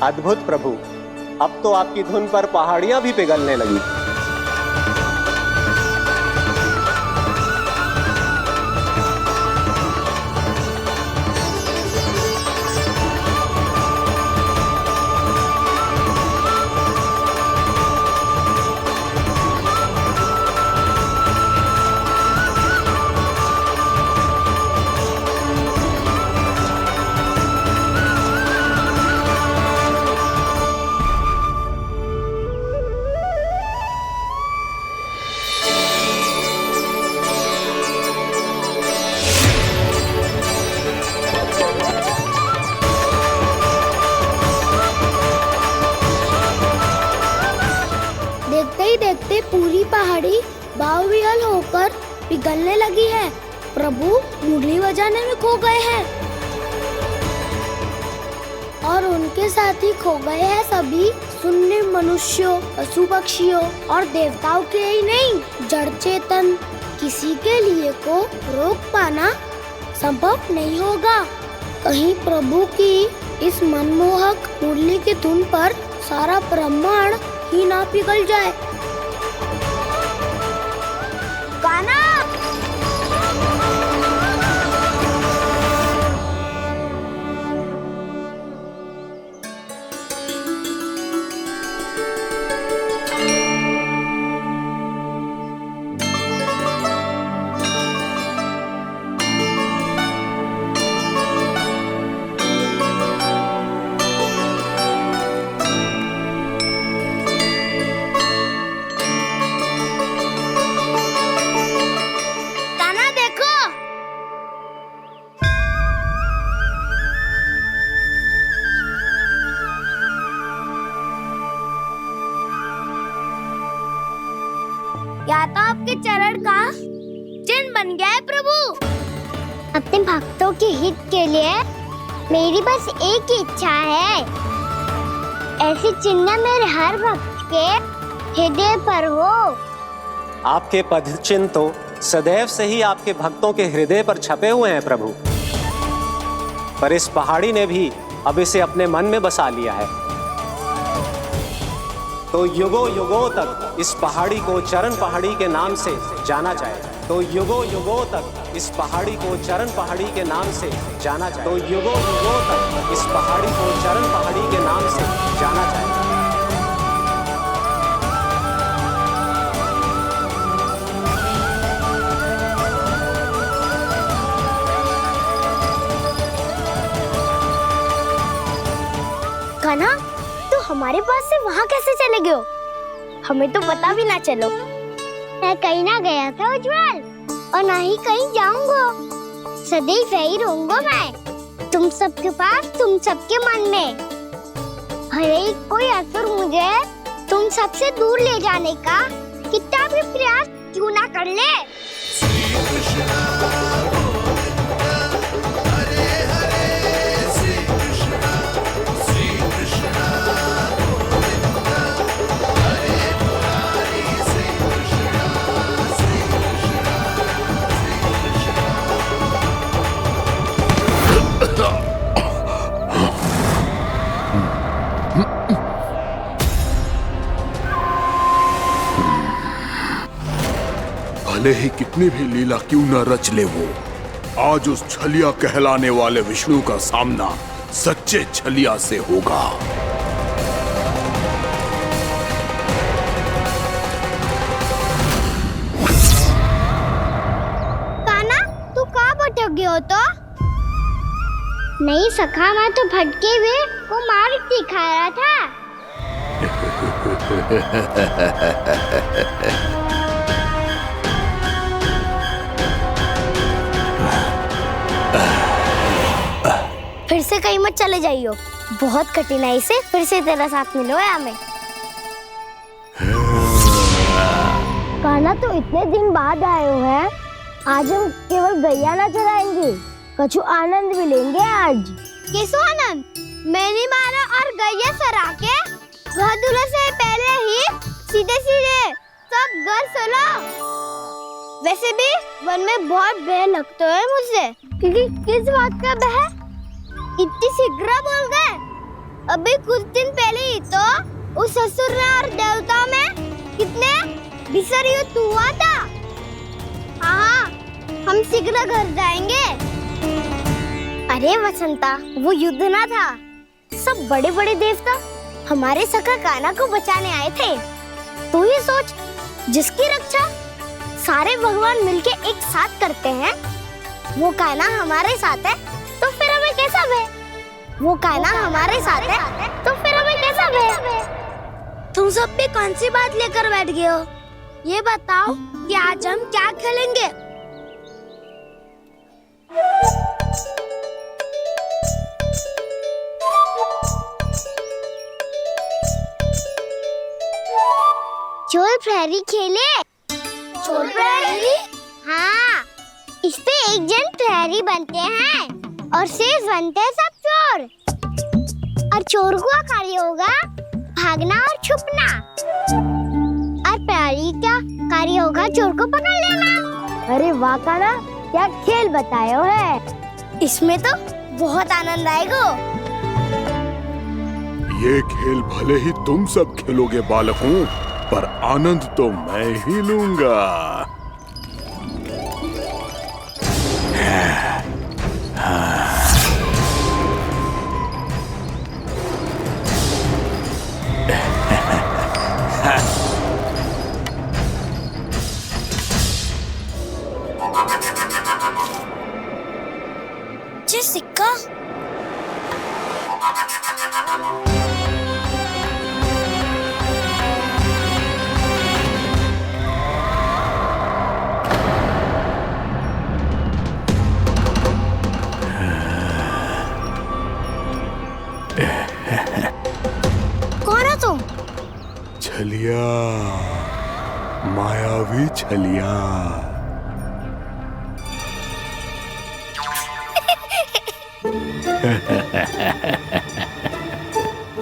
अद्भुत प्रभु, अब तो आपकी धुन पर पहाड़ियां भी पिघलने लगी। देखते ही देखते पूरी पहाड़ी बावरियल होकर पिघलने लगी है। प्रभु मुरली बजाने में खो गए हैं और उनके साथ ही खो गए हैं सभी सुनने मनुष्यों, पशु पक्षियों और देवताओं के ही नहीं, जड़ चेतन किसी के लिए को रोक पाना संभव नहीं होगा। कहीं प्रभु की इस मनमोहक मुरली की धुन पर सारा ब्रह्मांड ही ना पिघल जाए। गाना या तो आपके चरण का चिन्ह बन गया है प्रभु। अपने भक्तों के हित के लिए मेरी बस एक ही इच्छा है, ऐसी चिन्ह मेरे हर भक्त के हृदय पर हो। आपके पद चिन्ह तो सदैव से ही आपके भक्तों के हृदय पर छपे हुए हैं प्रभु, पर इस पहाड़ी ने भी अब इसे अपने मन में बसा लिया है। तो युगों युगों तक इस पहाड़ी को चरण पहाड़ी के नाम से जाना जाए। तो युगों युगों तक इस पहाड़ी को चरण पहाड़ी के नाम से जाना जाए। तो युगों युगों तक इस पहाड़ी को चरण पहाड़ी के नाम से जाना जाए। कान्हा, तू हमारे पास से वहाँ कैसे चले गए हो? हमें तो पता भी ना चलो। मैं कहीं ना गया था उज्जवल, और ना ही कहीं जाऊंगा। सदैव यही रहूंगा मैं, तुम सबके पास, तुम सबके मन में। भले ही कोई असुर मुझे तुम सबसे दूर ले जाने का कितना भी प्रयास क्यों ना कर ले। भले ही कितनी भी लीला क्यों न रच ले वो, आज उस छलिया कहलाने वाले विष्णु का सामना सच्चे छलिया से होगा। कान्हा, तू कहाँ भटक गए हो तो? नहीं सखा, मैं तो भटके हुए को मार दिखा रहा था। फिर से कहीं मत चले जाइयो, बहुत कठिनाई से फिर से तेरा साथ मिलो है हमें। कान्हा, तो इतने दिन बाद आए हो हैं, आज हम केवल गैया ना चराएंगे, कछु आनंद भी लेंगे आज। किसो आनंद? मैंने मारा और गैया सरा के वह दूल्हे से पहले ही सीधे सीधे सब घर चला। वैसे भी वन में बहुत भय लगता है मुझे, क्योंकि किस बात का भय? इतनी शीघ्र बोल गए। अभी कुछ दिन पहले ही तो उस ससुर में और देवता में कितने भीषण युद्ध हुआ था। हाँ, हम शीघ्र घर जाएंगे। अरे वसंता, वो युद्ध ना था, सब बड़े बड़े देवता हमारे सखा कान्हा को बचाने आए थे। तू ही सोच, जिसकी रक्षा सारे भगवान मिलके एक साथ करते हैं, वो कान्हा हमारे साथ है तो फिर हमें कैसा भय? वो कान्हा हमारे साथ है तो फिर हमें कैसा भय? तुम सब पे कौन सी बात लेकर बैठ गए हो? ये बताओ कि आज हम क्या खेलेंगे? चोर प्रहरी खेले। चोर प्रहरी? हाँ, इस पे एक जन प्रहरी बनते हैं और शेष बनते हैं सब चोर। और चोर का कार्य होगा भागना और छुपना, और प्रहरी का कार्य होगा चोर को पकड़ लेना। अरे वाह कान्हा, क्या खेल बताया है। इसमें तो बहुत आनंद आएगा। ये खेल भले ही तुम सब खेलोगे बालकों, पर आनंद तो मैं ही लूंगा। ये सिक्का कौन हो तुम? छलिया, मायावी छलिया।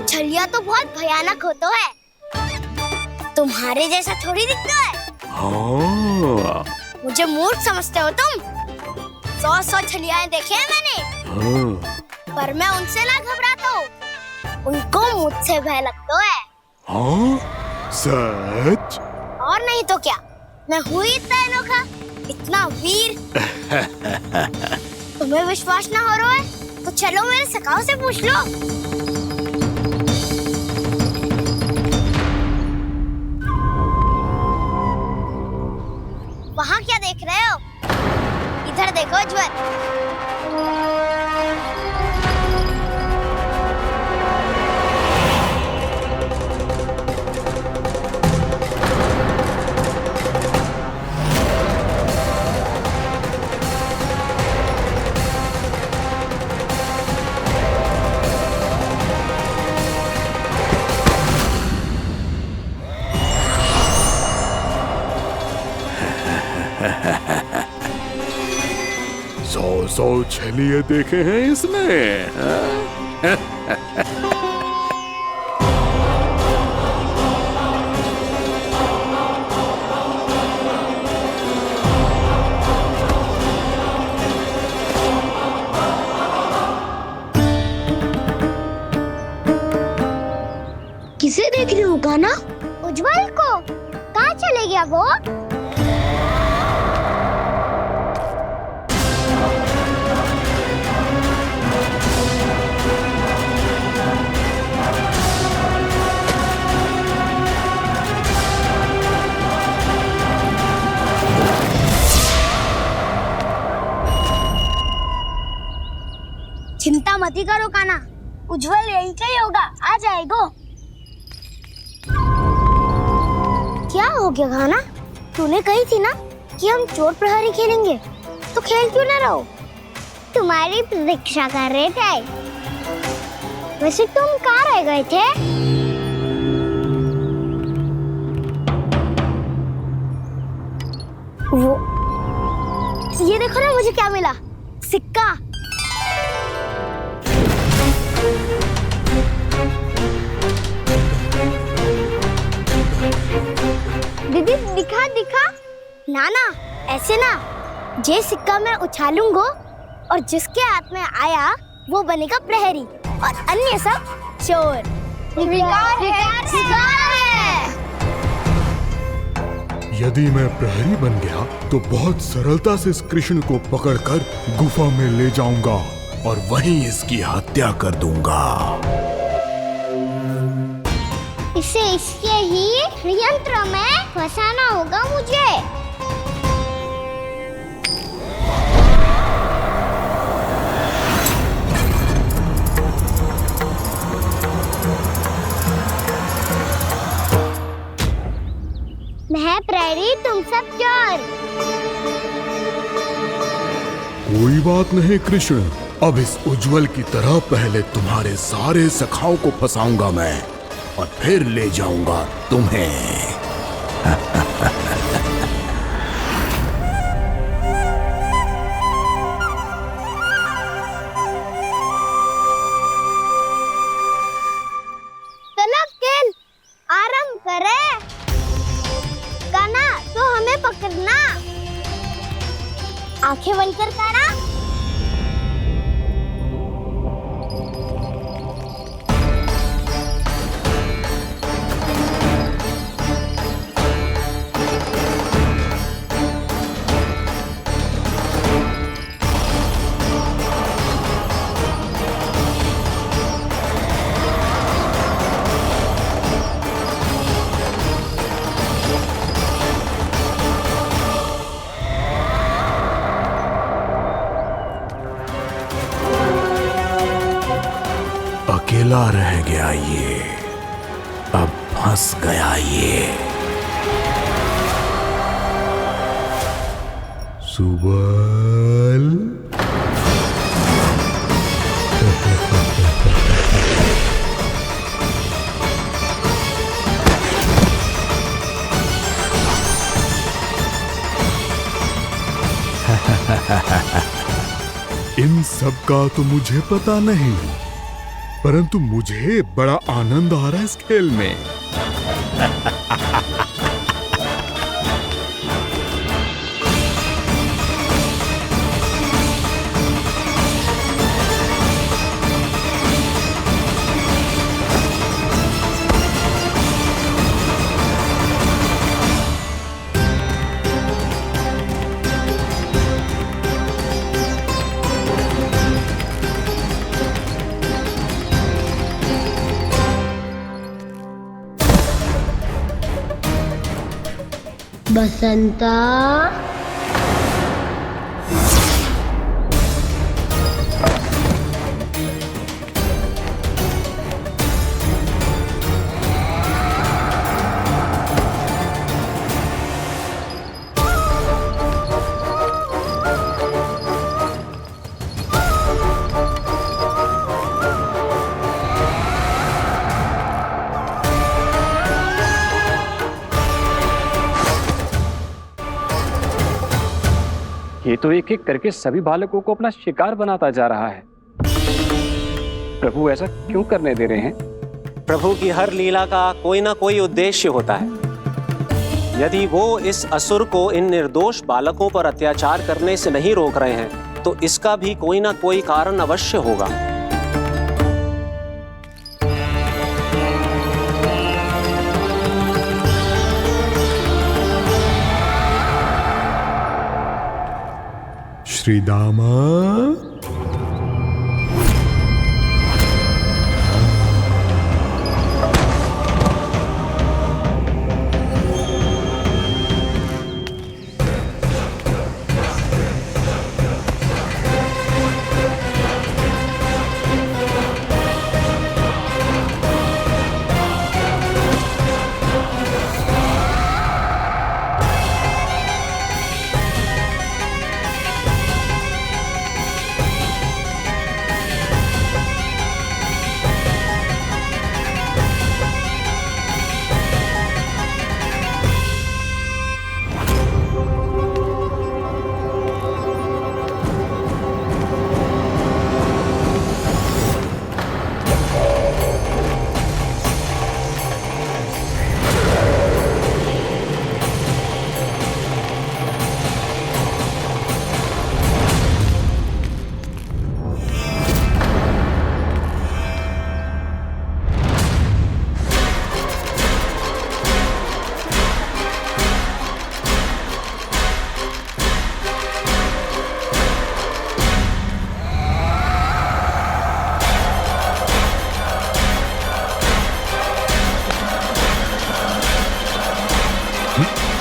छलिया तो बहुत भयानक होता है, तुम्हारे जैसा थोड़ी दिखता है। हाँ। मुझे मूर्ख समझते हो तुम? 100 छलियाएं देखे हैं मैंने। हाँ। पर मैं उनसे ना घबराता हूँ, उनको मुझसे भय लगता है। हाँ? सच? और नहीं तो क्या, मैं हूँ इतना अनोखा, इतना वीर। तुम्हें विश्वास ना हो रहा है तो चलो मेरे सखाओं से पूछ लो। वहाँ क्या देख रहे हो? इधर देखो उज्जवल। सौ छलिए देखे हैं इसने। किसे देख रही हो कान्हा? उज्जवल को। कहाँ चले गया वो? चिंता मत करो कान्हा, उज्जवल यहीं का ही होगा, आ जाएगा। क्या हो गया कान्हा? तूने कही थी ना कि हम चोर प्रहरी खेलेंगे, तो खेल क्यों ना रहो? तुम्हारी प्रतीक्षा कर रहे थे। वैसे तुम कहाँ रह गए थे? वो ये देखो ना, मुझे क्या मिला? सिक्का। दीदी दिखा दिखा। ना ना, ऐसे ना, ये सिक्का मैं उछालूंगा और जिसके हाथ में आया वो बनेगा प्रहरी और अन्य सब चोर। स्वीकार है, स्वीकार है। यदि मैं प्रहरी बन गया तो बहुत सरलता से इस कृष्ण को पकड़कर गुफा में ले जाऊंगा और वहीं इसकी हत्या कर दूंगा। इसे इसके ही यंत्र में फंसाना होगा मुझे। मैं प्रहरी, तुम सब चोर। कोई बात नहीं कृष्ण, अब इस उज्जवल की तरह पहले तुम्हारे सारे सखाओं को फंसाऊंगा मैं और फिर ले जाऊंगा तुम्हें। तनक्किन, आराम करे। कान्हा, तो हमें पकड़ना। आंखें बंद कर कान्हा। अकेला रह गया ये, अब फंस गया ये। सुबल। इन सब का तो मुझे पता नहीं, परंतु मुझे बड़ा आनंद आ रहा है इस खेल में। बसंता, ये तो एक एक करके सभी बालकों को अपना शिकार बनाता जा रहा है। प्रभु ऐसा क्यों करने दे रहे हैं? प्रभु की हर लीला का कोई ना कोई उद्देश्य होता है। यदि वो इस असुर को इन निर्दोष बालकों पर अत्याचार करने से नहीं रोक रहे हैं तो इसका भी कोई ना कोई कारण अवश्य होगा। श्रीदामा,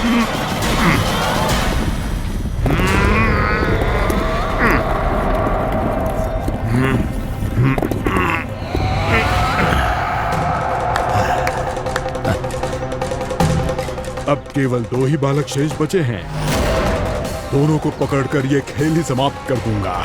अब केवल 2 ही बालक शेष बचे हैं। दोनों को पकड़कर ये खेल ही समाप्त कर दूंगा।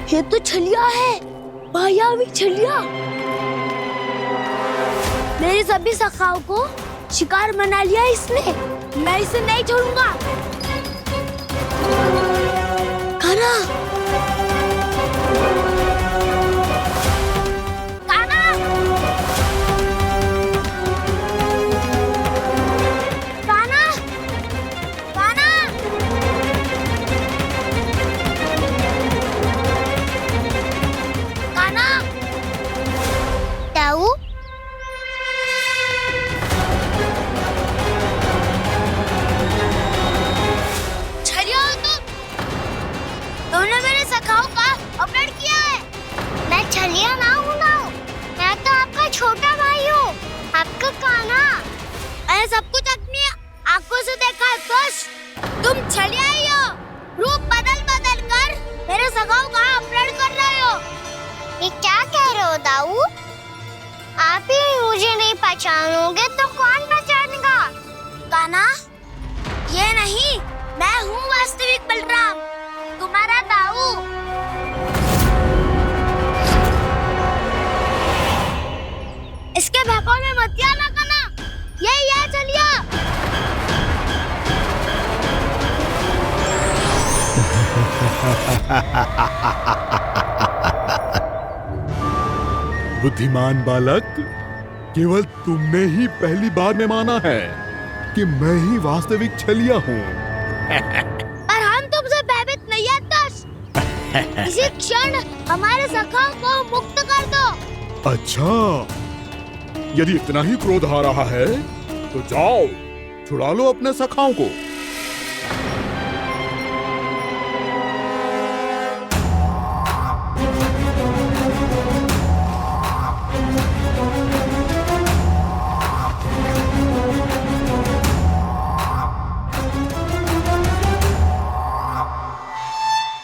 ये तो छलिया है, मायावी छलिया। मेरे सभी सखाओं को शिकार बना लिया इसने। मैं इसे नहीं छोड़ूंगा। कान्हा, कान्हा, कान्हा, कान्हा। कान्हा, ताऊ, छलिया हो तुम? तुमने मेरे सखाओं का अपहरण किया है। मैं छलिया ना हूँ ना, मैं तो आपका छोटा भाई हूँ, आपका कान्हा। मैंने सब कुछ अपनी आंखों से देखा है। बस तुम छलिया ही हो। रूप बदल बदल कर मेरे सखाओं का अपहरण कर रहे हो। ये क्या कह रहे हो दाऊ? आप ही मुझे नहीं पहचानोगे तो कौन पहचानेगा? कान्हा, ये नहीं, मैं हूँ वास्तविक बलराम, तुम्हारा दाऊ। इसके बहकावे में मत आना कान्हा, यही है छलिया। बुद्धिमान बालक, केवल तुमने ही पहली बार में माना है कि मैं ही वास्तविक छलिया हूँ। पर हम तुमसे भयभीत नहीं है दस। इसी क्षण हमारे सखाओं को मुक्त कर दो। अच्छा, यदि इतना ही क्रोध आ रहा है तो जाओ, छुड़ा लो अपने सखाओं को।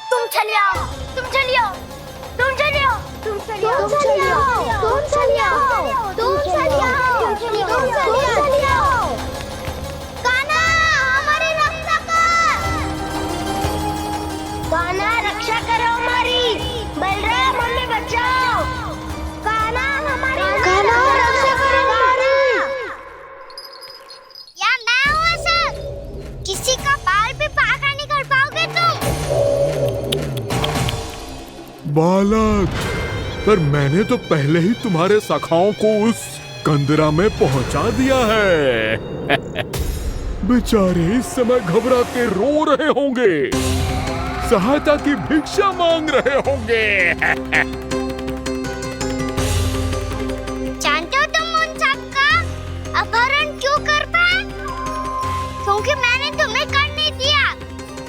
तुम छलिया, तुम छलिया, तुम छलिया, तुम छलिया, तुम छलिया, तुम छलिया, तुम छलिया, तुम छलिया। कान्हा, हमारी रक्षा कर। कान्हा, रक्षा करो हमारी। बलराम, हमें बचाओ। कान्हा, हमारी रक्षा करो हमारी। या मैं हूँ ऐसा? किसी का बाल भी पाखा नहीं कर पाओगे तुम। बालक, पर मैंने तो पहले ही तुम्हारे सखाओं को उस कंदरा में पहुंचा दिया है। बेचारे इस समय घबरा के रो रहे होंगे, सहायता की भिक्षा मांग रहे होंगे। जानते हो तुम उन सबका अपहरण क्यों कर पाए? क्योंकि मैंने तुम्हें कर नहीं दिया,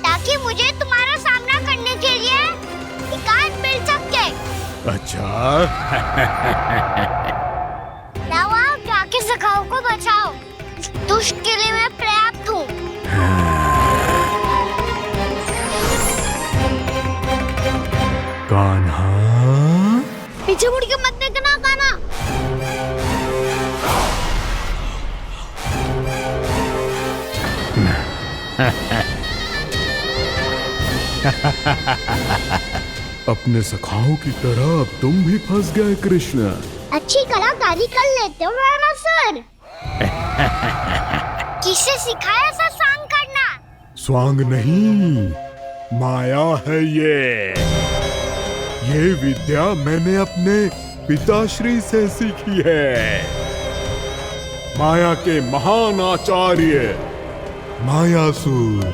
ताकि मुझे तुम्हारा सामना करने के लिए एकांत मिल सके। अच्छा। जाओ, जाके सखाओं को बचाओ। इस दुष्ट के लिए मैं पर्याप्त हूँ। कान्हा, पीछे मुड़ के मत देखना कान्हा। अपने सखाओं की तरह अब तुम भी फंस गए कृष्ण। अच्छी कलाकारी कर लेते हो मेरा सर। किससे सिखाया ऐसा स्वांग करना? स्वांग नहीं, माया है ये विद्या मैंने अपने पिताश्री से सीखी है। माया के महान आचार्य मायासुर।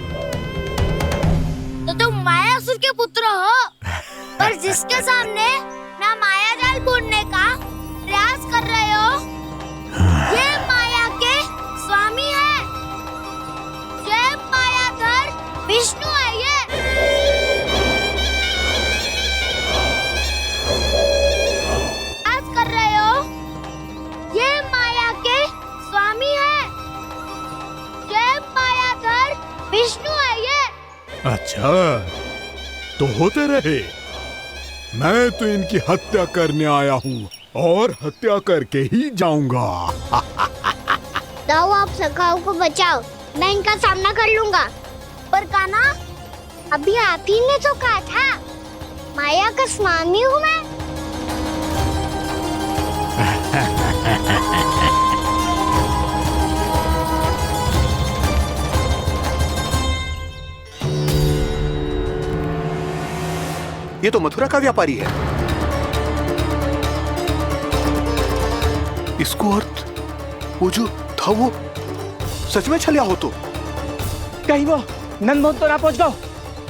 तो तुम मायासुर के पुत्र हो, पर जिसके सामने मैं माया जाल बुनने का प्रयास कर रहे हो, ये माया के स्वामी है, ये मायाधर विष्णु है। ये प्रयास कर रहे हो, ये माया के स्वामी है, ये मायाधर विष्णु है। ये अच्छा, तो होते रहे। मैं तो इनकी हत्या करने आया हूँ और हत्या करके ही जाऊंगा। जाओ, आप सखाओ को बचाओ, मैं इनका सामना कर लूंगा। पर कान्हा, अभी आप ही ने तो कहा था माया का स्वामी हूँ मैं। ये तो मथुरा का व्यापारी है। इसको अर्थ वो जो था वो सच में छलिया हो तो कहीं वो नंदमोहन तो ना पहुंच गओ।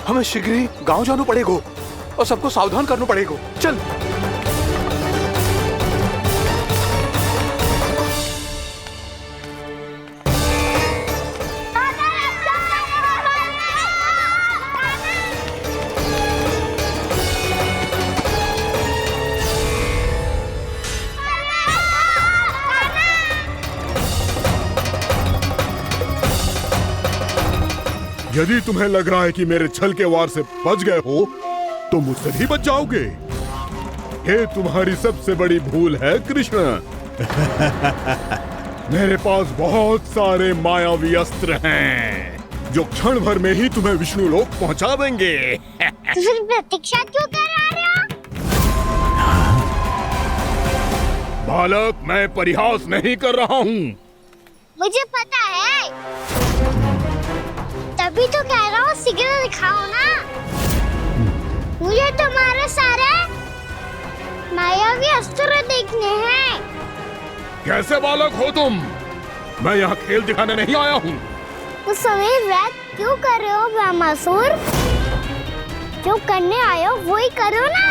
हमें शीघ्र ही गांव जाना पड़ेगा और सबको सावधान करना पड़ेगा। चल। यदि तुम्हें लग रहा है कि मेरे छल के वार से बच गए हो, तो मुझसे भी बच जाओगे। ये तुम्हारी सबसे बड़ी भूल है कृष्ण। मेरे पास बहुत सारे मायावी अस्त्र हैं, जो क्षण भर में ही तुम्हें विष्णु लोक पहुंचा देंगे। तो फिर प्रतीक्षा क्यों कर रहे हो? बालक, मैं परिहास नहीं कर रहा हूँ। मुझे पता है, तभी तो कह रहा हूँ शीघ्र दिखाओ ना। मुझे तुम्हारे सारे मायावी अस्त्र देखने हैं। कैसे बालक हो तुम? मैं यहाँ खेल दिखाने नहीं आया हूँ। तो समय व्यर्थ क्यों कर रहे हो ब्रह्मासुर? जो करने आए हो वही करो ना।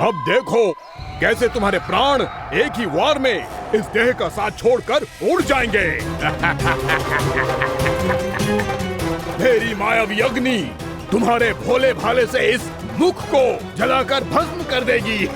अब देखो कैसे तुम्हारे प्राण एक ही वार में इस देह का साथ छोड़कर उड़ जाएंगे। मेरी मायावी अग्नि तुम्हारे भोले भाले से इस मुख को जलाकर भस्म कर देगी।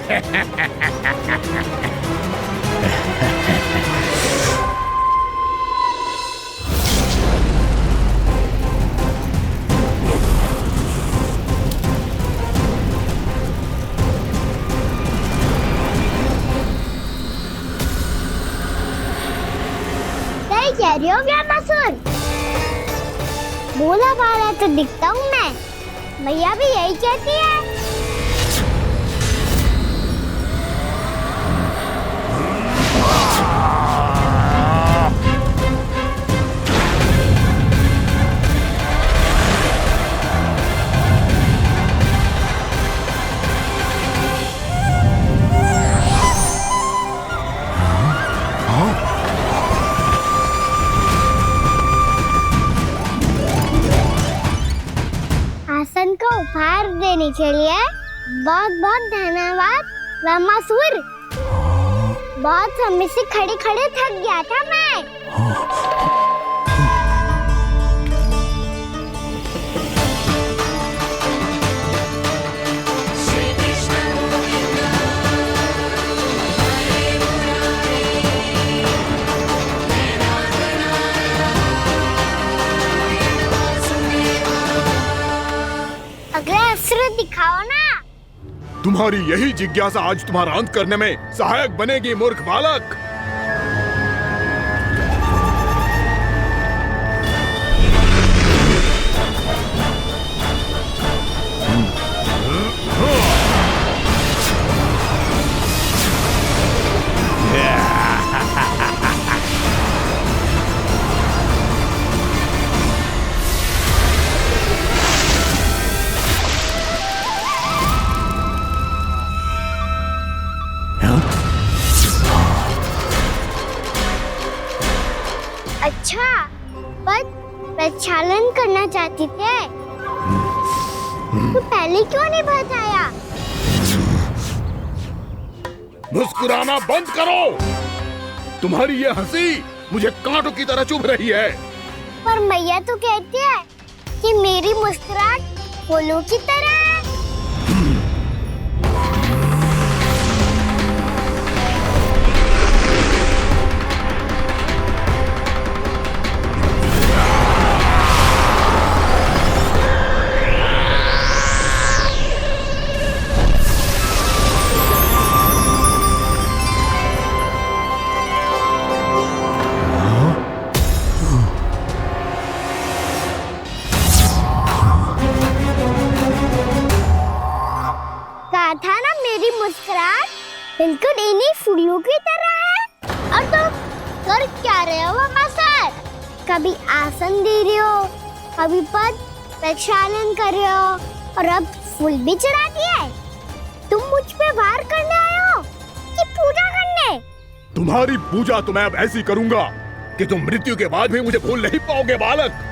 कह रही हो ब्रह्मासुर? भोला भाला तो दिखता हूँ मैं, मैया भी यही कहती है। आसन को उपहार देने के लिए बहुत बहुत धन्यवाद ब्रह्मासुर। बहुत समय से खड़े खड़े थक गया था मैं। अगला अस्त्र दिखाओ ना। तुम्हारी यही जिज्ञासा आज तुम्हारा अंत करने में सहायक बनेगी मूर्ख बालक। अच्छा, पर प्रक्षालन करना चाहती थे तो पहले क्यों नहीं बताया? मुस्कुराना बंद करो। तुम्हारी ये हंसी मुझे कांटों की तरह चुभ रही है। पर मैया तो कहती है कि मेरी मुस्कुराहट फूलों की तरह है। था ना मेरी मुस्कुराहट बिल्कुल इन्हीं फूलों की तरह है। और तुम कर क्या रहे हो वहाँ सर? कभी आसन दे रहे हो, कभी पद प्रक्षालन कर रहे हो और अब फूल भी चढ़ा दिए। तुम मुझ पे वार करने आए हो कि पूजा करने? तुम्हारी पूजा तो मैं अब ऐसी करूंगा कि तुम मृत्यु के बाद भी मुझे भूल नहीं पाओगे बालक।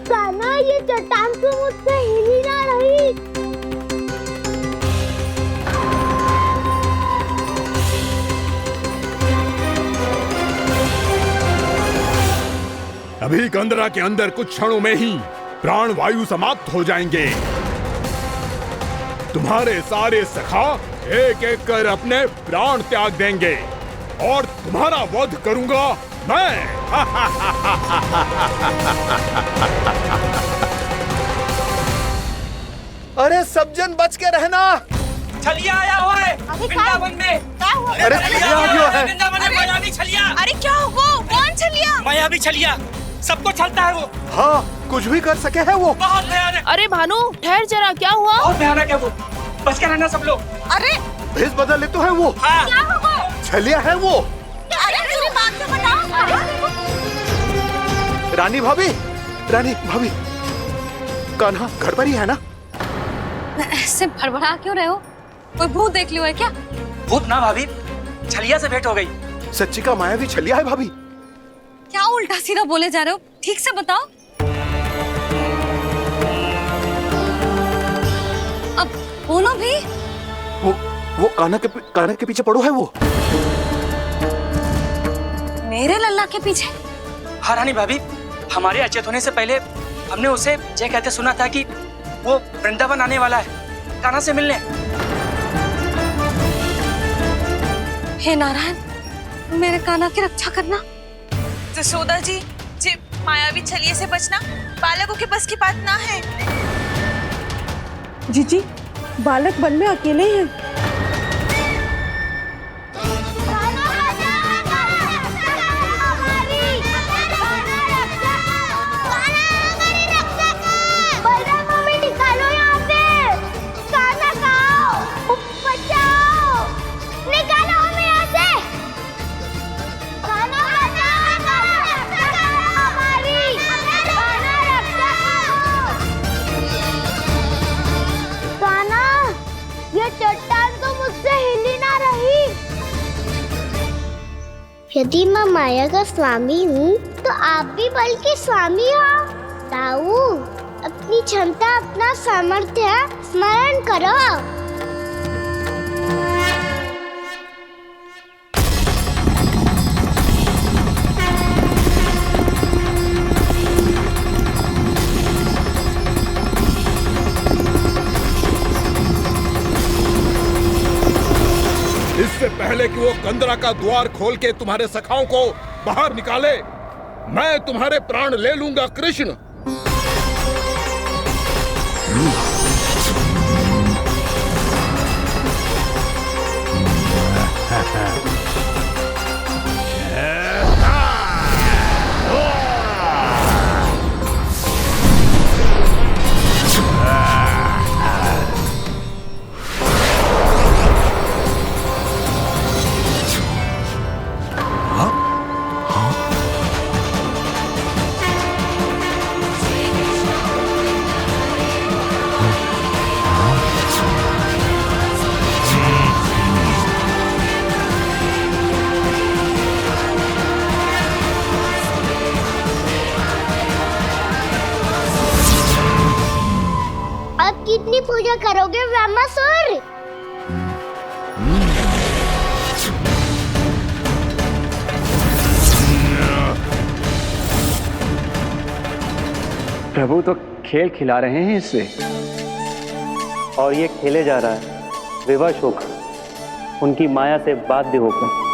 कान्हा, ये चट्टान तो मुझसे हिल ही ना रही। अभी कंदरा के अंदर कुछ क्षणों में ही प्राण वायु समाप्त हो जाएंगे। तुम्हारे सारे सखा एक एक कर अपने प्राण त्याग देंगे और तुम्हारा वध करूंगा मैं। अरे सब जन बच के रहना। छलिया आया हुआ है वृंदावन में। अरे छलिया आ गया है वृंदावन में मायावी छलिया। अरे क्या हुआ? कौन छलिया? मायावी छलिया, सबको छलता है वो। हाँ, कुछ भी कर सके है वो। बहुत भयानक। अरे भानु, ठहर जरा, क्या हुआ? बहुत भयानक है वो, बच के रहना सब लोग। अरे भेष बदल ले तो है वो। हाँ। क्या हुआ? छलिया है वो। अरे मेरी बात तो बताओ। रानी भाभी, रानी भाभी, कान्हा घर पर ही है ना? ऐसे भड़बड़ा क्यों रहे हो? कोई भूत देख लियो है क्या? भूत ना भाभी, छलिया से भेंट हो गई। सच्ची का मायावी छलिया है भाभी। क्या उल्टा सीधा बोले जा रहे हो? ठीक से बताओ। अब बोलो भी। वो कान्हा के पीछे पड़ो है वो। मेरे लल्ला के पीछे? हाँ रानी भाभी, हमारे अचेत होने से पहले हमने उसे ये कहते सुना था कि वो वृंदावन आने वाला है कान्हा से मिलने। हे नारायण, मेरे कान्हा की रक्षा करना। जसोदा जी, मायावी छलिए से बचना बालकों के बस की बात ना है। जीजी, बालक वन में अकेले हैं। चट्टान तो मुझसे हिल ही ना रही। यदि मैं माया का स्वामी हूँ तो आप भी बल के स्वामी हो। ताऊ, अपनी क्षमता, अपना सामर्थ्य स्मरण करो। इससे पहले कि वो कंदरा का द्वार खोल के तुम्हारे सखाओं को बाहर निकाले, मैं तुम्हारे प्राण ले लूंगा कृष्ण। अपनी पूजा करोगे व्यामासुर? प्रभु तो खेल खिला रहे हैं इससे, और ये खेले जा रहा है विवश होकर, उनकी माया से बाध्य होकर।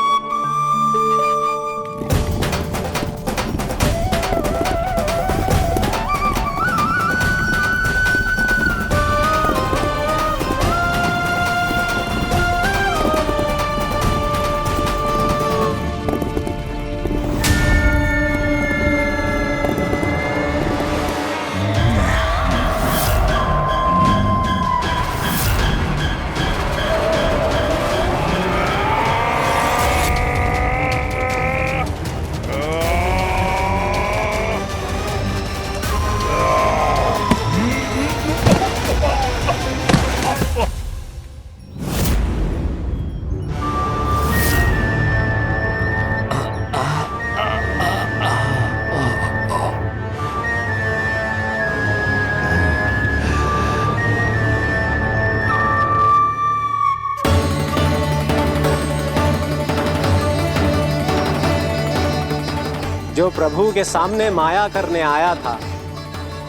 जो प्रभु के सामने माया करने आया था,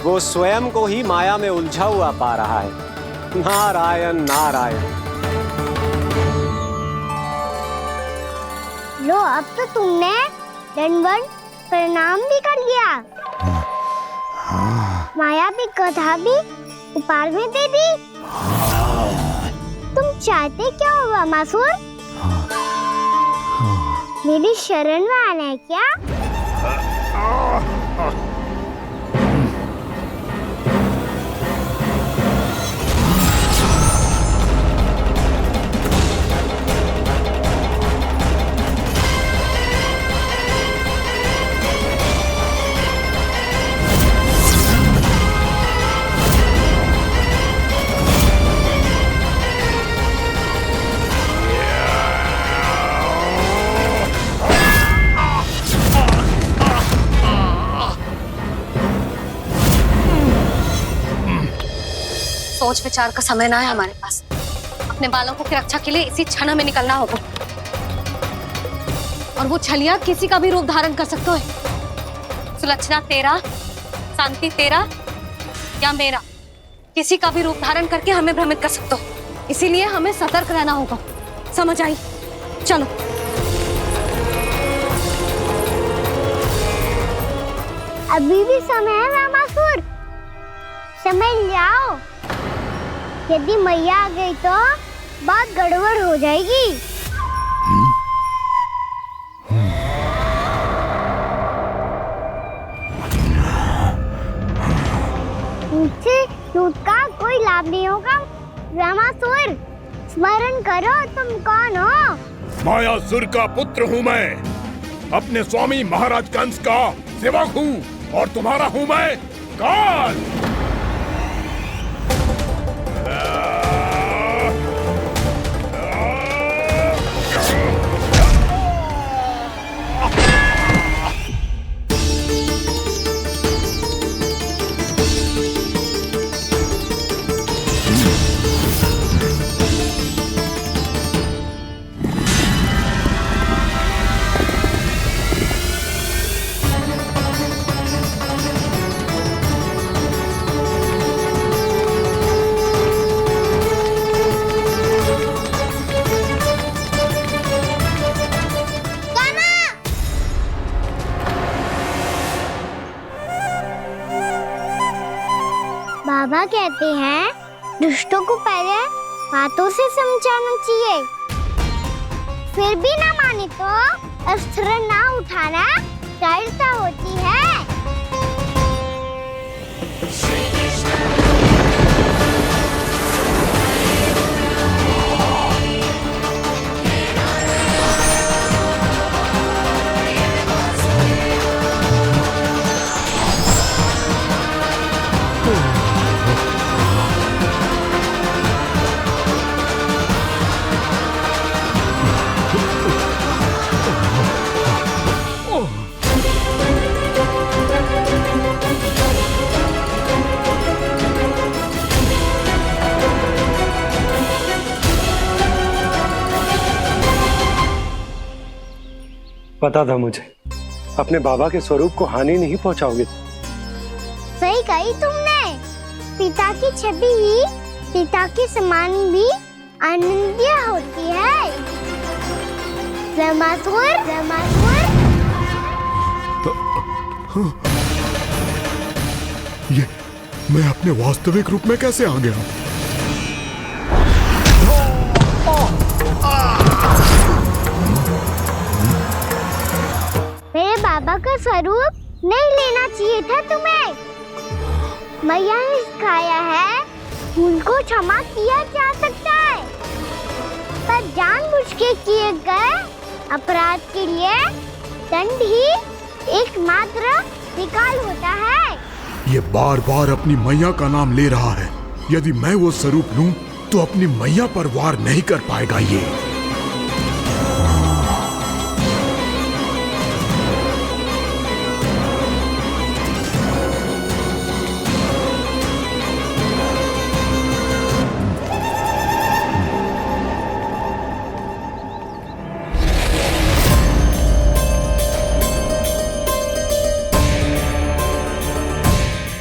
वो स्वयं को ही माया में उलझा हुआ पा रहा है। नारायण नारायण। लो, अब तो तुमने दंडवत प्रणाम भी कर लिया, माया भी कथा भी उपहार में दे दी। तुम चाहते क्या हो व्यामासुर? मेरी शरण में आना है क्या? सोच विचार का समय ना है हमारे पास। अपने बालकों की रक्षा के लिए इसी क्षण हमें निकलना होगा। और वो छलिया किसी का भी रूप धारण कर सकते है। सुलक्षणा तेरा, शांति तेरा या मेरा, किसी का भी रूप धारण करके हमें भ्रमित कर सकते हो। इसीलिए हमें सतर्क रहना होगा। समझ आई? चलो। अभी भी समय है व्यामासुर, समझ जाओ। यदि मैया आ गई तो बात गड़बड़ हो जाएगी। मुझसे झूठ का कोई लाभ नहीं होगा। व्यामासुर, स्मरण करो तुम कौन हो? मायासुर का पुत्र हूँ मैं, अपने स्वामी महाराज कंस का सेवक हूँ, और तुम्हारा हूँ मैं काल। बाबा कहते हैं दुष्टों को पहले बातों से समझाना चाहिए, फिर भी ना माने तो अस्त्र ना उठाना कायरता होती है। पता था मुझे, अपने बाबा के स्वरूप को हानि नहीं पहुंचाओगे। सही कही तुमने। पिता की छवि ही पिता के समान भी आनंदीय होती है। ब्रह्मासुर, ब्रह्मासुर। ये मैं अपने वास्तविक रूप में कैसे आ गया? मेरे बाबा का स्वरूप नहीं लेना चाहिए था तुम्हें। मैया ने सिखाया है, भूल को क्षमा किया जा सकता है, पर जानबूझ के किए गए अपराध के लिए दंड ही एकमात्र निकाल होता है। ये बार बार अपनी मैया का नाम ले रहा है। यदि मैं वो स्वरूप लूं तो अपनी मैया पर वार नहीं कर पाएगा ये।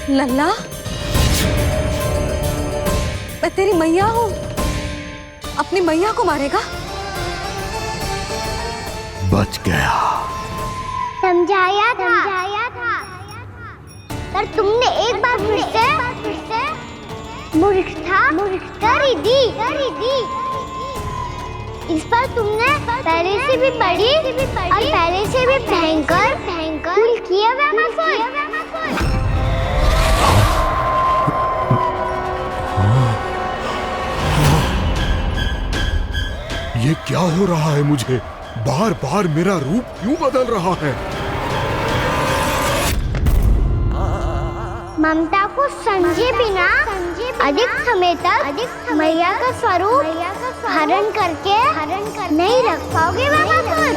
लल्ला, मैं तेरी मैया हूँ, अपनी मैया को मारेगा? बच गया। समझाया था, पर तुमने एक बार फिर से मूर्खता कर ही दी। इस पर तुमने पहले से भी बड़ी और पहले से भी भयंकर भूल किया ब्रह्मासुर। ये क्या हो रहा है मुझे? बार बार मेरा रूप क्यों बदल रहा है? ममता को समझे बिना अधिक समय तक मैया का स्वरूप हरण करके नहीं रख पाओगे ब्रह्मासुर।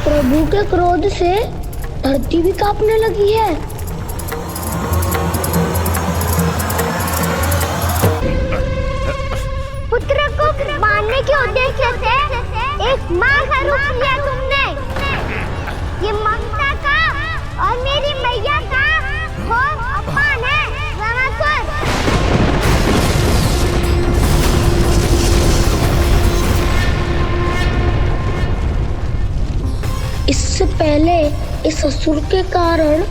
प्रभु के क्रोध से धरती भी कांपने लगी है। पुत्र को मारने के उद्देश्य से एक मां का रूप लिया तुमने। ये ममता का और मेरी मैया का घोर अपमान है ब्रह्मासुर। इससे पहले इस असुर के कारण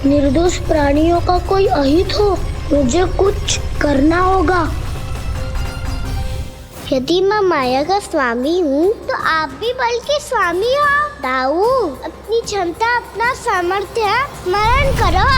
निर्दोष प्राणियों का कोई अहित हो, मुझे कुछ करना होगा। यदि मैं माया का स्वामी हूँ तो आप भी बल के स्वामी हो। दाऊ, अपनी क्षमता, अपना सामर्थ्य स्मरण करो।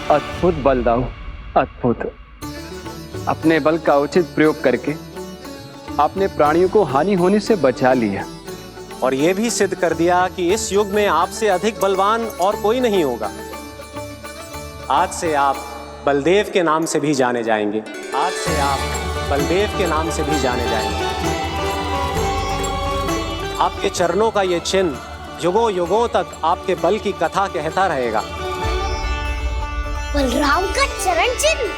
अद्भुत बलदाऊ, अद्भुत। अपने बल का उचित प्रयोग करके आपने प्राणियों को हानि होने से बचा लिया और यह भी सिद्ध कर दिया कि इस युग में आपसे अधिक बलवान और कोई नहीं होगा। आज से आप बलदेव के नाम से भी जाने जाएंगे। आज से आप बलदेव के नाम से भी जाने जाएंगे। आपके चरणों का ये चिन्ह युगों युगों तक आपके बल की कथा कहता रहेगा। बलराम का चरण चिन्ह।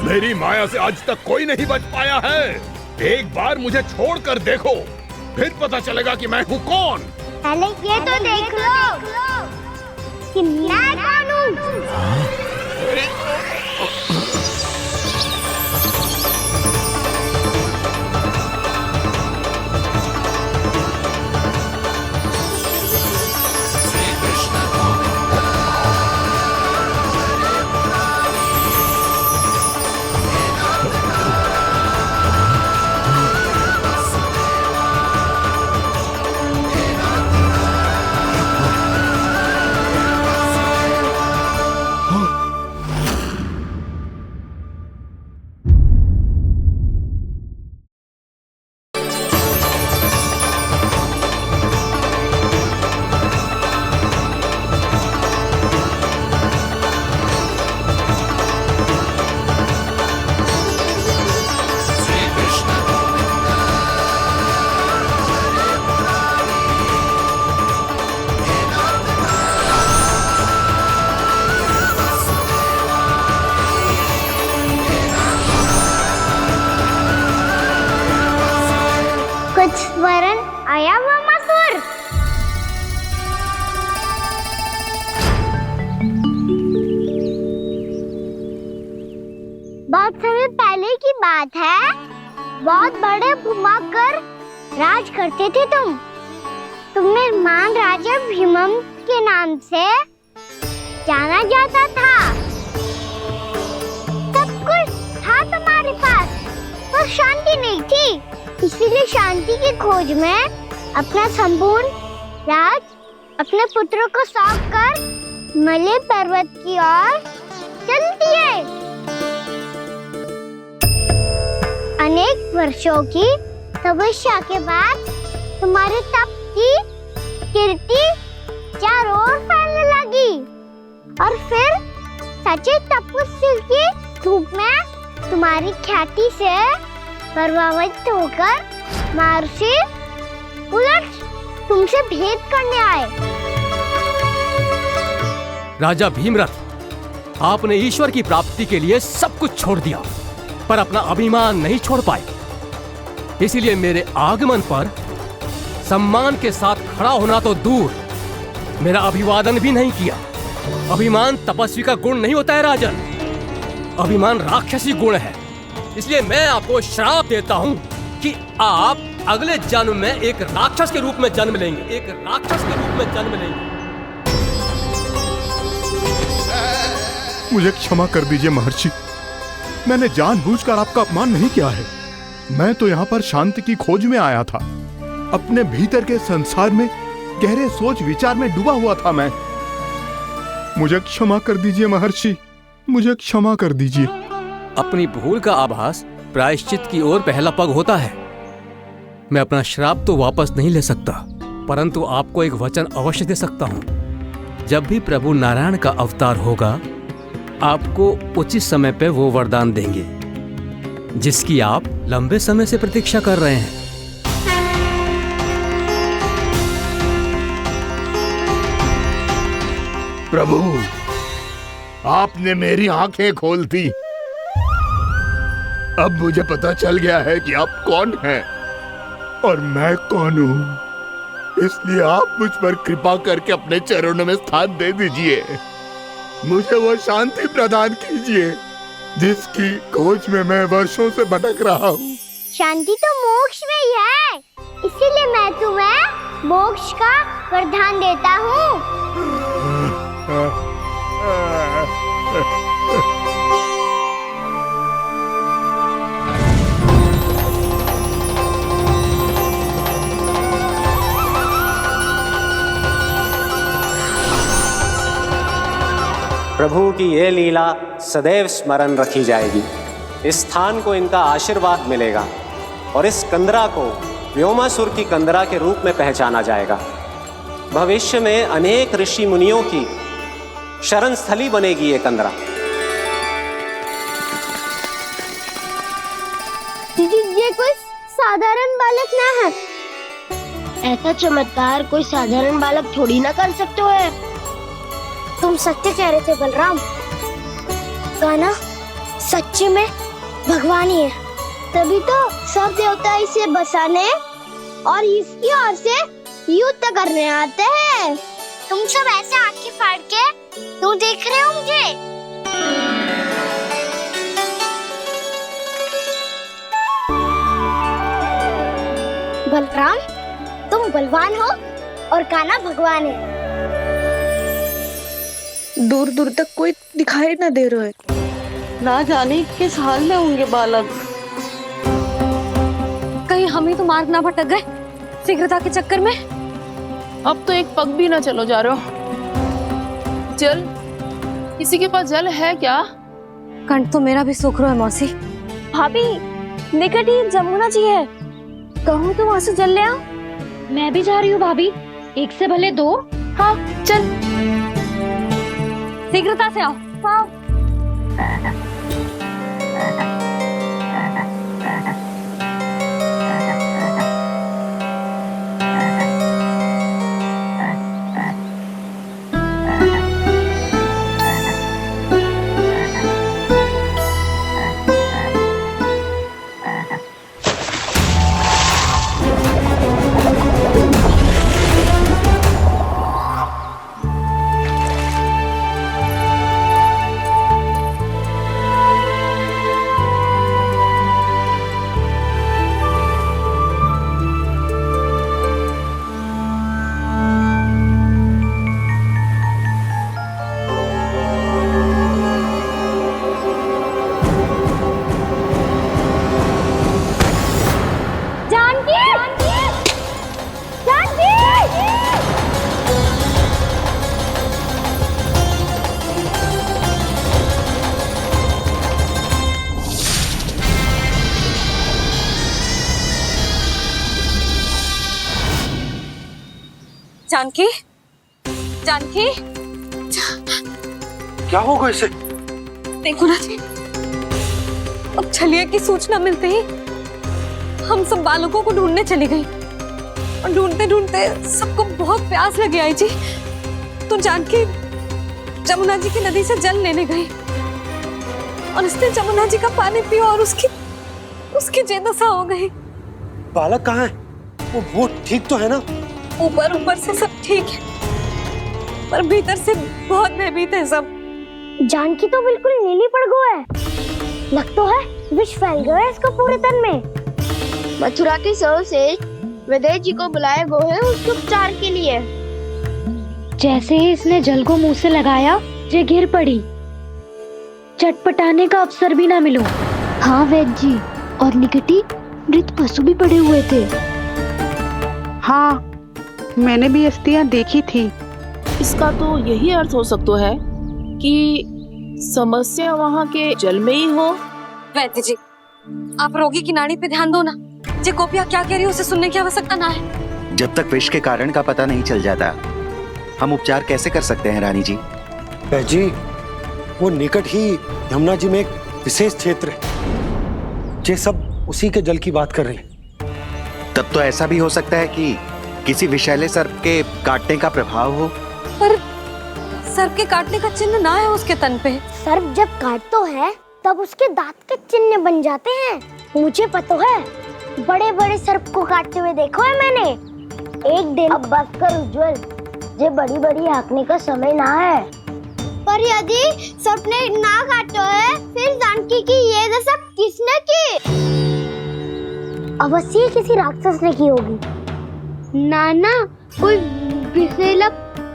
ले मेरी माया से आज तक कोई नहीं बच पाया है। एक बार मुझे छोड़कर देखो, फिर पता चलेगा कि मैं हूँ कौन। पहले ये तो देख लो कि मैं कौन हूँ। वरन आया हुआ मसूर। बहुत समय पहले की बात है, बहुत बड़े भूमाकर राज करते थे तुम्हें महान राजा भीमम के नाम से जाना जाता था। सब कुछ था तुम्हारे पास, पर शांति नहीं थी। इसीलिए शांति की खोज में अपना संपूर्ण राज अपने पुत्रों को सौंप कर हिमालय पर्वत की ओर चल दिए। अनेक वर्षों की तपस्या के बाद तुम्हारे तप की कीर्ति चारों ओर फैलने लगी और फिर सच्चे तपस्वी के रूप में तुम्हारी ख्याति से प्रभावित होकर महर्षि उलट तुमसे भेंट करने आए। राजा भीमरथ, आपने ईश्वर की प्राप्ति के लिए सब कुछ छोड़ दिया, पर अपना अभिमान नहीं छोड़ पाए। इसीलिए मेरे आगमन पर सम्मान के साथ खड़ा होना तो दूर, मेरा अभिवादन भी नहीं किया। अभिमान तपस्वी का गुण नहीं होता है राजन, अभिमान राक्षसी गुण है। इसलिए मैं आपको श्राप देता हूँ कि आप अगले जन्म में एक राक्षस के रूप में जन्म लेंगे, एक राक्षस के रूप में जन्म लेंगे। मुझे क्षमा कर दीजिए महर्षि, मैंने जानबूझकर आपका अपमान नहीं किया है। मैं तो यहाँ पर शांति की खोज में आया था। अपने भीतर के संसार में गहरे सोच विचार में डूबा हुआ था मैं। मुझे क्षमा कर दीजिए महर्षि, मुझे क्षमा कर दीजिए। अपनी भूल का आभास प्रायश्चित की ओर पहला पग होता है। मैं अपना श्राप तो वापस नहीं ले सकता, परंतु आपको एक वचन अवश्य दे सकता हूँ। जब भी प्रभु नारायण का अवतार होगा, आपको उचित समय पे वो वरदान देंगे जिसकी आप लंबे समय से प्रतीक्षा कर रहे हैं। प्रभु, आपने मेरी आंखें खोल दी। अब मुझे पता चल गया है कि आप कौन हैं और मैं कौन हूँ। इसलिए आप मुझ पर कृपा करके अपने चरणों में स्थान दे दीजिए। मुझे वो शांति प्रदान कीजिए जिसकी खोज में मैं वर्षों से भटक रहा हूँ। शांति तो मोक्ष में ही है, इसीलिए मैं तुम्हें मोक्ष का वरदान देता हूँ। प्रभु की ये लीला सदैव स्मरण रखी जाएगी। इस स्थान को इनका आशीर्वाद मिलेगा और इस कंदरा को व्योमासुर की कंदरा के रूप में पहचाना जाएगा। भविष्य में अनेक ऋषि मुनियों की शरण स्थली बनेगी ये कंदरा। दीदी, ये कोई साधारण बालक ना है। ऐसा चमत्कार कोई साधारण बालक थोड़ी ना कर सकते हो। तुम सत्य कह रहे थे बलराम, गाना सच्ची में भगवान ही है, तभी तो सब देवता इसे बसाने और इसकी ओर से युद्ध करने आते हैं। तुम सब ऐसे आंखें फाड़ के क्यों देख रहे हो मुझे? बलराम, तुम बलवान हो और कान्हा भगवान है। दूर दूर तक कोई दिखाई ना दे रहा है, ना जाने किस हाल में होंगे बालक। कहीं हम ही तो मार्ग ना भटक गए शीघ्रता के चक्कर में। अब तो एक पग भी ना चलो जा रहे हो। जल, किसी के पास जल है क्या? कंठ तो मेरा भी सूख रहा है मौसी। भाभी, निकट ही जमुना जी है, कहूँ तो वहाँ से जल ले आओ। मैं भी जा रही हूँ भाभी, एक से भले दो। हाँ चल, शीघ्रता से आओ। हाँ। जानकी, जानकी, क्या होगा इसे? देखो ना जी, अब छलिया की सूचना मिलते ही हम सब बालकों को ढूंढने चली गई और ढूंढते ढूंढते सबको बहुत प्यास लगी आई जी। तो जानकी जमुना जी की नदी से जल लेने गई और उसने जमुना जी का पानी पिया और उसकी जेदशा हो गई। बालक कहाँ है? वो ठीक तो है ना? ऊपर से सब ठीक है, पर भीतर से बहुत भयभीत है सब। जानकी तो बिल्कुल नीली पड़ गई है, लग तो है विष फैल गया है इसको पूरे तन में। मथुरा के सर्वश्रेष्ठ विदेह जी को बुलाए गए हैं उसके उपचार के लिए। जैसे ही इसने जल को मुंह से लगाया, ये गिर पड़ी। चटपटाने का अवसर भी ना मिलो। हाँ वैद्य जी, और निकटी मृत पशु भी पड़े हुए थे। हाँ, मैंने भी अस्थियां देखी थी। इसका तो यही अर्थ हो सकता है कि समस्या वहाँ के जल में ही हो। वैद्य जी, आप रोगी की नाड़ी पे ध्यान दो ना। जे गोपिया क्या कह रही है उसे सुनने की आवश्यकता ना है। जब तक विष के कारण का पता नहीं चल जाता, हम उपचार कैसे कर सकते हैं रानी जी? जी, वो निकट ही यमुना जी में एक विशेष क्षेत्र है, ये सब उसी के जल की बात कर रही है। तब तो ऐसा भी हो सकता है कि किसी विषैले सर्प के काटने का प्रभाव हो। पर सर्प के काटने का चिन्ह ना है उसके तन पे। सर्प जब काटता है तब उसके दांत के चिन्ह बन जाते हैं। मुझे पता है, बड़े बड़े सर्प को काटते हुए देखो है मैंने। एक दिन अब बस कर उज्जवल, ये बड़ी बड़ी हाँकने का समय ना है। पर यदि सर्प ने ना काटा है, फिर जानकी की ये दशा किसने की? अवश्य किसी राक्षस ने की होगी। नाना, कोई विषैला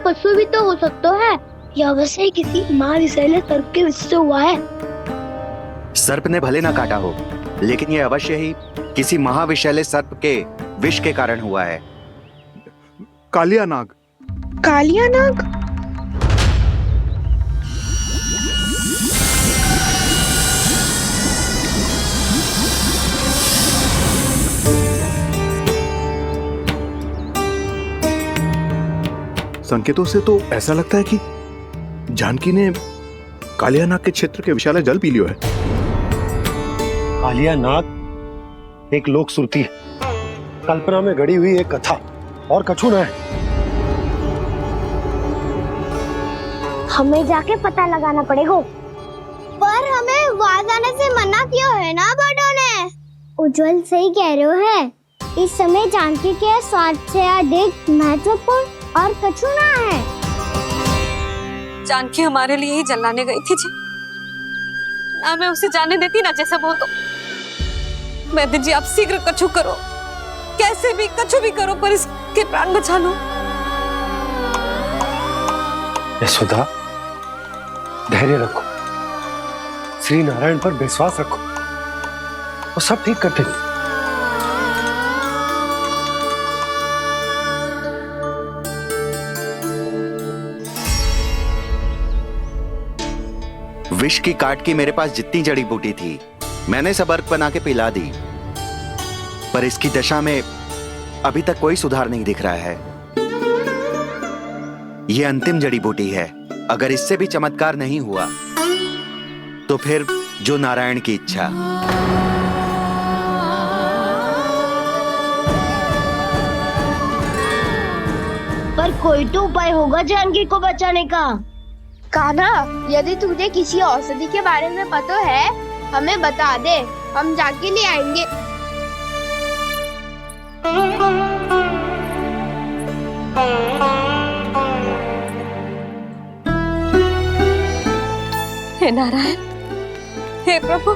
पशु भी तो हो सकता है, या अवश्य किसी महाविषैले सर्प के विष से हुआ है। सर्प ने भले ना काटा हो, लेकिन यह अवश्य ही किसी महाविषैले सर्प के विष के कारण हुआ है। कालिया नाग। कालिया नाग? संकेतों से तो ऐसा लगता है कि जानकी ने कालिया नाग के क्षेत्र के विशाल जल पी लियो है। कालिया नाग एक लोक श्रुति है, कल्पना में गढ़ी हुई एक कथा, और कछु न है। हमें जाके पता लगाना पड़ेगा। पर हमें वहाँ जाने से मना किया है ना बड़ों ने। उज्जवल सही कह रहे हो है। इस समय जानकी के स्वार्थ से अधिक महत्वपूर्ण और कछु ना है। जानकी हमारे लिए ही जलाने गई थी जी। ना मैं उसे जाने देती ना जैसा वो तो। वैद्य जी आप शीघ्र कछु करो, कैसे भी कछु भी करो पर इसके प्राण बचा लो। यशोदा, धैर्य रखो, श्री नारायण पर विश्वास रखो, वो सब ठीक कर देंगे। विष की काट की मेरे पास जितनी जड़ी बूटी थी मैंने सब अर्क बना के पिला दी, पर इसकी दशा में अभी तक कोई सुधार नहीं दिख रहा है। यह अंतिम जड़ी बूटी है, अगर इससे भी चमत्कार नहीं हुआ तो फिर जो नारायण की इच्छा। पर कोई तो उपाय होगा जानकी को बचाने का। कान्हा, यदि तुझे किसी औषधि के बारे में पता है हमें बता दे, हम जाके ले आएंगे। हे नारायण, हे प्रभु,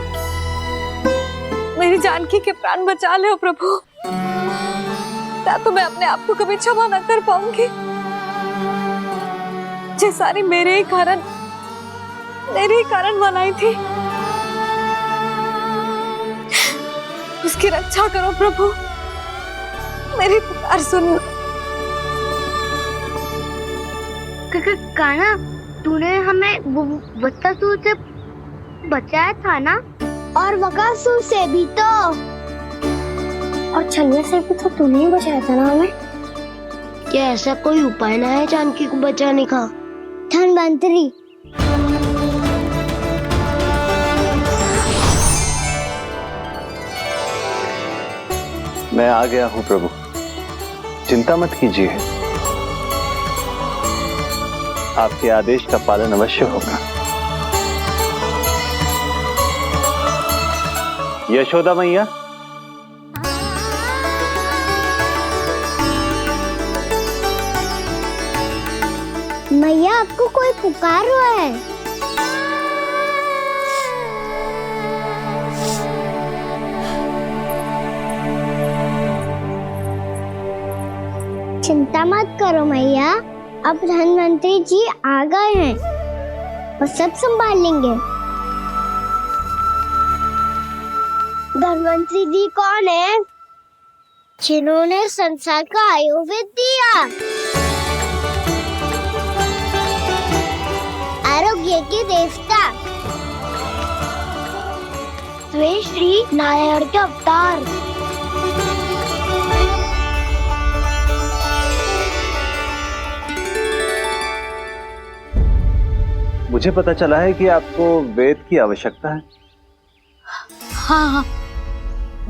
मेरी जानकी के प्राण बचा ले प्रभु। या तो मैं अपने आप को कभी क्षमा न कर पाऊंगी। ये सारी मेरे ही कारण बनाई थी। उसकी रक्षा करो प्रभु, मेरी पुकार सुनो। कान्हा, तूने हमें बत्तासुर से बचाया था ना, और बकासुर से भी तो, और छन्ने से भी तो तूने ही बचाया था ना हमें। क्या ऐसा कोई उपाय ना है जानकी को बचाने का? धन्वंतरी, मैं आ गया हूं प्रभु, चिंता मत कीजिए, आपके आदेश का पालन अवश्य होगा। यशोदा मैया, मैया आपको कोई पुकार रहा है। चिंता मत करो मैया, अब धन्वंतरी जी आ गए हैं, वो सब संभाल लेंगे। धन्वंतरी जी कौन है? जिन्होंने संसार का आयुर्वेद दिया, आरोग्य के देवता, वे श्री नारायण के अवतार। मुझे पता चला है कि आपको वेद की आवश्यकता है। हाँ हाँ,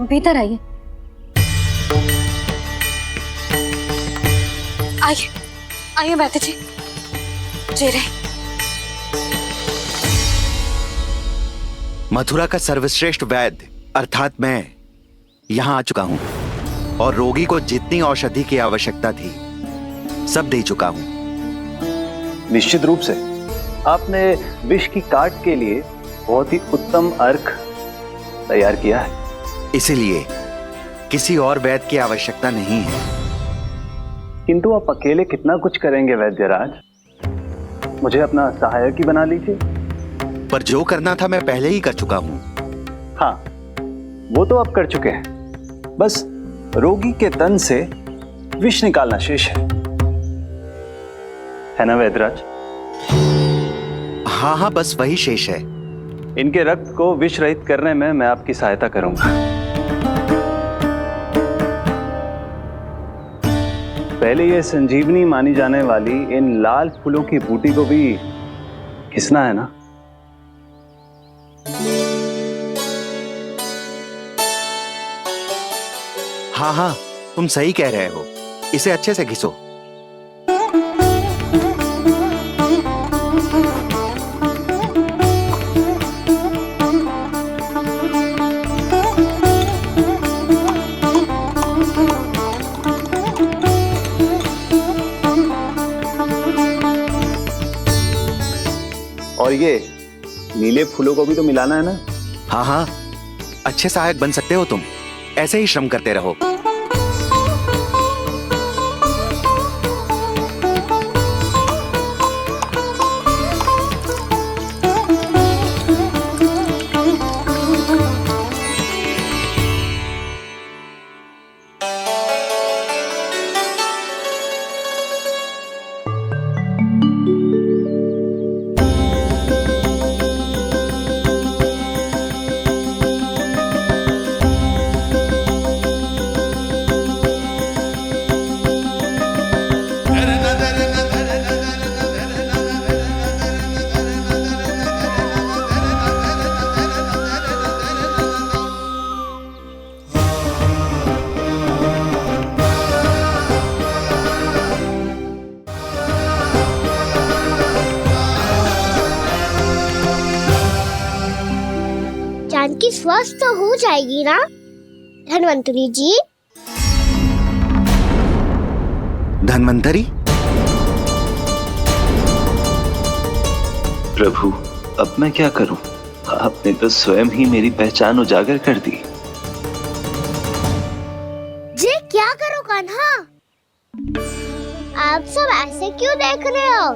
भीतर आइए। आइए आइए बैठे जी, जी रहे। मथुरा का सर्वश्रेष्ठ वैद्य अर्थात मैं यहाँ आ चुका हूँ और रोगी को जितनी औषधि की आवश्यकता थी सब दे चुका हूँ। निश्चित रूप से आपने विष की काट के लिए बहुत ही उत्तम अर्क तैयार किया है, इसीलिए किसी और वैद्य की आवश्यकता नहीं है। किंतु आप अकेले कितना कुछ करेंगे वैद्यराज, मुझे अपना सहायक ही बना लीजिए। पर जो करना था मैं पहले ही कर चुका हूँ। हाँ, वो तो आप कर चुके हैं, बस रोगी के तन से विष निकालना शेष है ना वैद्यराज? हाँ हाँ, बस वही शेष है। इनके रक्त को विष रहित करने में मैं आपकी सहायता करूंगा। पहले ये संजीवनी मानी जाने वाली इन लाल फूलों की बूटी को भी घिसना है ना? हाँ हाँ, तुम सही कह रहे हो, इसे अच्छे से घिसो। ये नीले फूलों को भी तो मिलाना है ना। हाँ हाँ, अच्छे सहायक बन सकते हो तुम, ऐसे ही श्रम करते रहो। जानकी स्वस्थ तो हो जाएगी ना धन्वंतरी जी? धन्वंतरी? प्रभु, अब मैं क्या करूं? आपने तो स्वयं ही मेरी पहचान उजागर कर दी। जी क्या करो कान्हा? आप सब ऐसे क्यों देख रहे हो?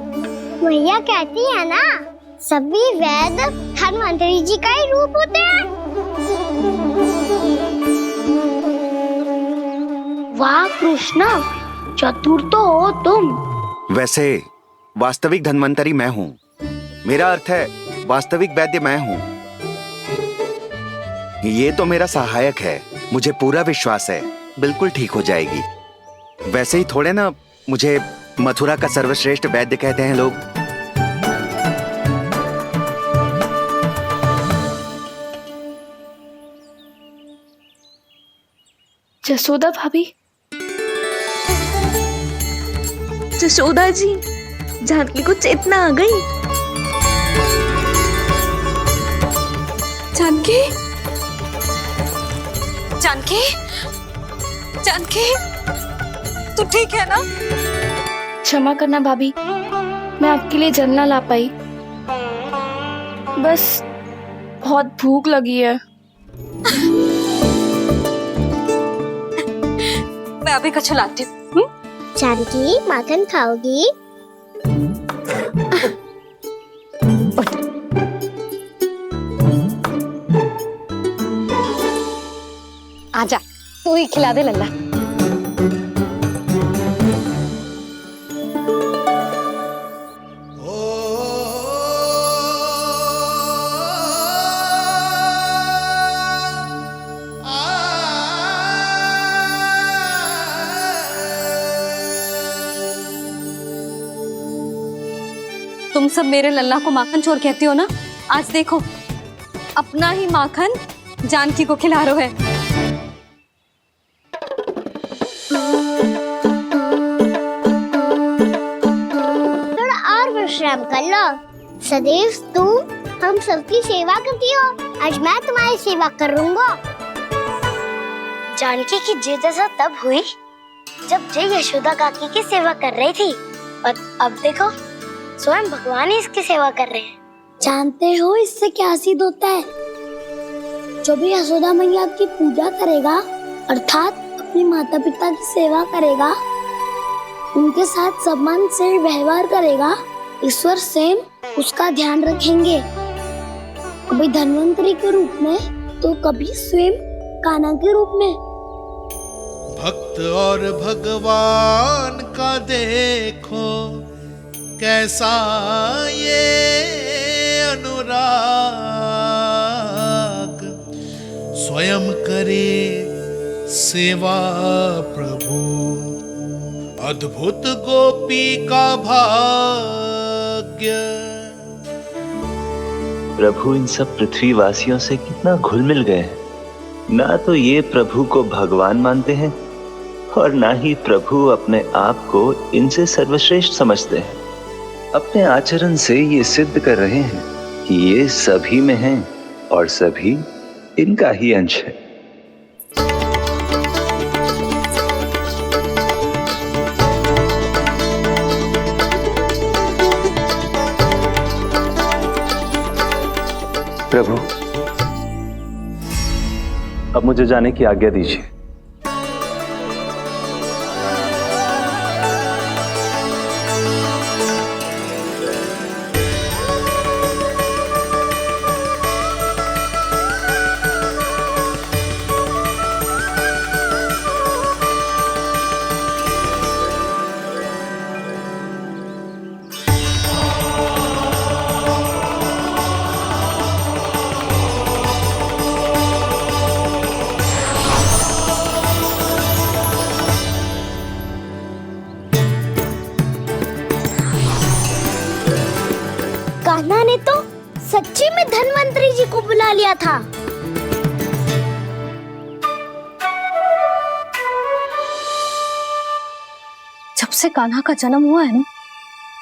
भैया कहती है ना, सभी वैद धन्वंतरी जी का ही रूप होते हैं। वाह कृष्णा, चतुर तो हो तुम। वैसे वास्तविक धन्वंतरी मैं हूँ। मेरा अर्थ है वास्तविक वैद्य मैं हूँ। ये तो मेरा सहायक है, मुझे पूरा विश्वास है बिल्कुल ठीक हो जाएगी। वैसे ही थोड़े ना मुझे मथुरा का सर्वश्रेष्ठ वैद्य कहते हैं लोग। जसोदा भाभी, जसोदा जी, जानकी को चेतना आ गई। जानकी, जानकी, जानकी, तू ठीक है ना? क्षमा करना भाभी, मैं आपके लिए जल ना ला पाई। बस बहुत भूख लगी है। मैं अभी कछु लाती हूँ। जानकी माखन खाओगी? आजा, तू ही खिला दे लल्ला। तुम सब मेरे लल्ला को माखन चोर कहती हो ना? आज देखो, अपना ही माखन जानकी को खिला रहे हो। थोड़ा और विश्राम कर लो। सदैव तुम हम सबकी सेवा करती हो, आज मैं तुम्हारी सेवा करूंगा। जानकी की जिज्ञासा तब हुई जब जय यशोदा काकी की सेवा कर रही थी, और अब देखो स्वयं भगवान ही इसकी सेवा कर रहे हैं। जानते हो इससे क्या सिद्ध होता है? जो भी यशोदा मैया की पूजा करेगा, अर्थात अपने माता पिता की सेवा करेगा, उनके साथ सम्मान से व्यवहार करेगा, ईश्वर स्वयं उसका ध्यान रखेंगे। कभी धन्वंतरी के रूप में तो कभी स्वयं कान्हा के रूप में। भक्त और भगवान का देखो कैसा ये अनुराग, स्वयं करे सेवा प्रभु, अद्भुत गोपी का भाग्य। प्रभु इन सब पृथ्वीवासियों से कितना घुल मिल गए हैं। ना तो ये प्रभु को भगवान मानते हैं और ना ही प्रभु अपने आप को इनसे सर्वश्रेष्ठ समझते हैं। अपने आचरण से ये सिद्ध कर रहे हैं कि ये सभी में हैं और सभी इनका ही अंश है। प्रभु, अब मुझे जाने की आज्ञा दीजिए। कान्हा ने तो सच्ची में धन्वंतरी जी को बुला लिया था। जब से कान्हा का जन्म हुआ है ना,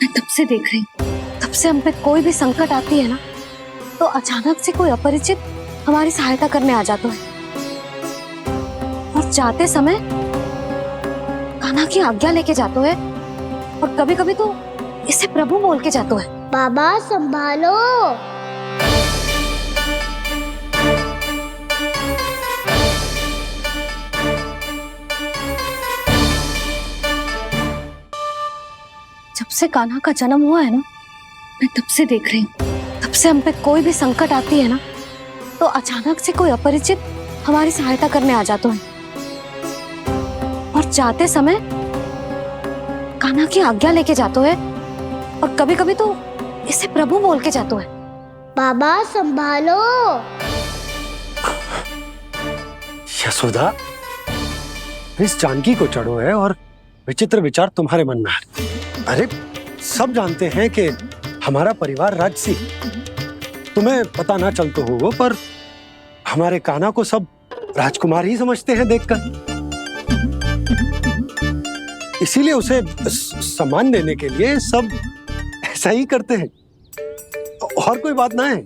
मैं तब से देख रही हूँ, तब से हम पे कोई भी संकट आती है ना, तो अचानक से कोई अपरिचित हमारी सहायता करने आ जाता है। और जाते समय कान्हा की आज्ञा लेके जाते है, और कभी कभी तो इसे प्रभु बोल के जाते है। बाबा संभालो। जब से कान्हा का जन्म हुआ है ना, मैं तब से देख रही हूँ, तब से हम पे कोई भी संकट आती है ना, तो अचानक से कोई अपरिचित हमारी सहायता करने आ जाते हैं। और जाते समय कान्हा की आज्ञा लेके जाते हैं, और कभी कभी तो इसे प्रभु बोल के जाते हैं। बाबा संभालो। यशोदा, इस जानकी को चढ़ो है और विचित्र विचार तुम्हारे मन में है। अरे सब जानते हैं कि हमारा परिवार राजसी, तुम्हें पता ना चलते हो पर हमारे कान्हा को सब राजकुमार ही समझते हैं देखकर। इसीलिए उसे सम्मान देने के लिए सब ऐसा ही करते हैं, और कोई बात ना है।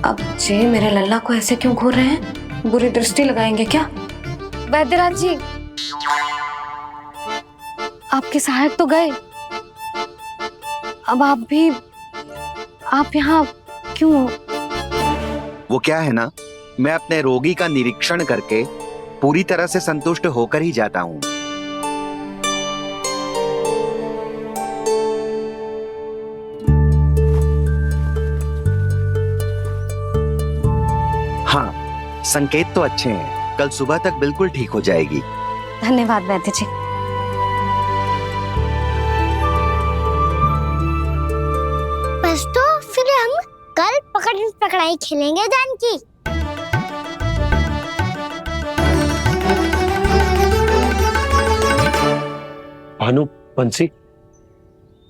अब जे मेरे लल्ला को ऐसे क्यों घूर रहे हैं? बुरी दृष्टि लगाएंगे क्या? वैद्यराज जी, आपके सहायक तो गए, अब आप यहाँ क्यों? वो क्या है ना, मैं अपने रोगी का निरीक्षण करके पूरी तरह से संतुष्ट होकर ही जाता हूँ। हाँ, संकेत तो अच्छे हैं, कल सुबह तक बिल्कुल ठीक हो जाएगी। धन्यवाद वैद्य जी। बस तो फिर हम कल पकड़न पकड़ाई खेलेंगे जानकी। भानु, बंसी,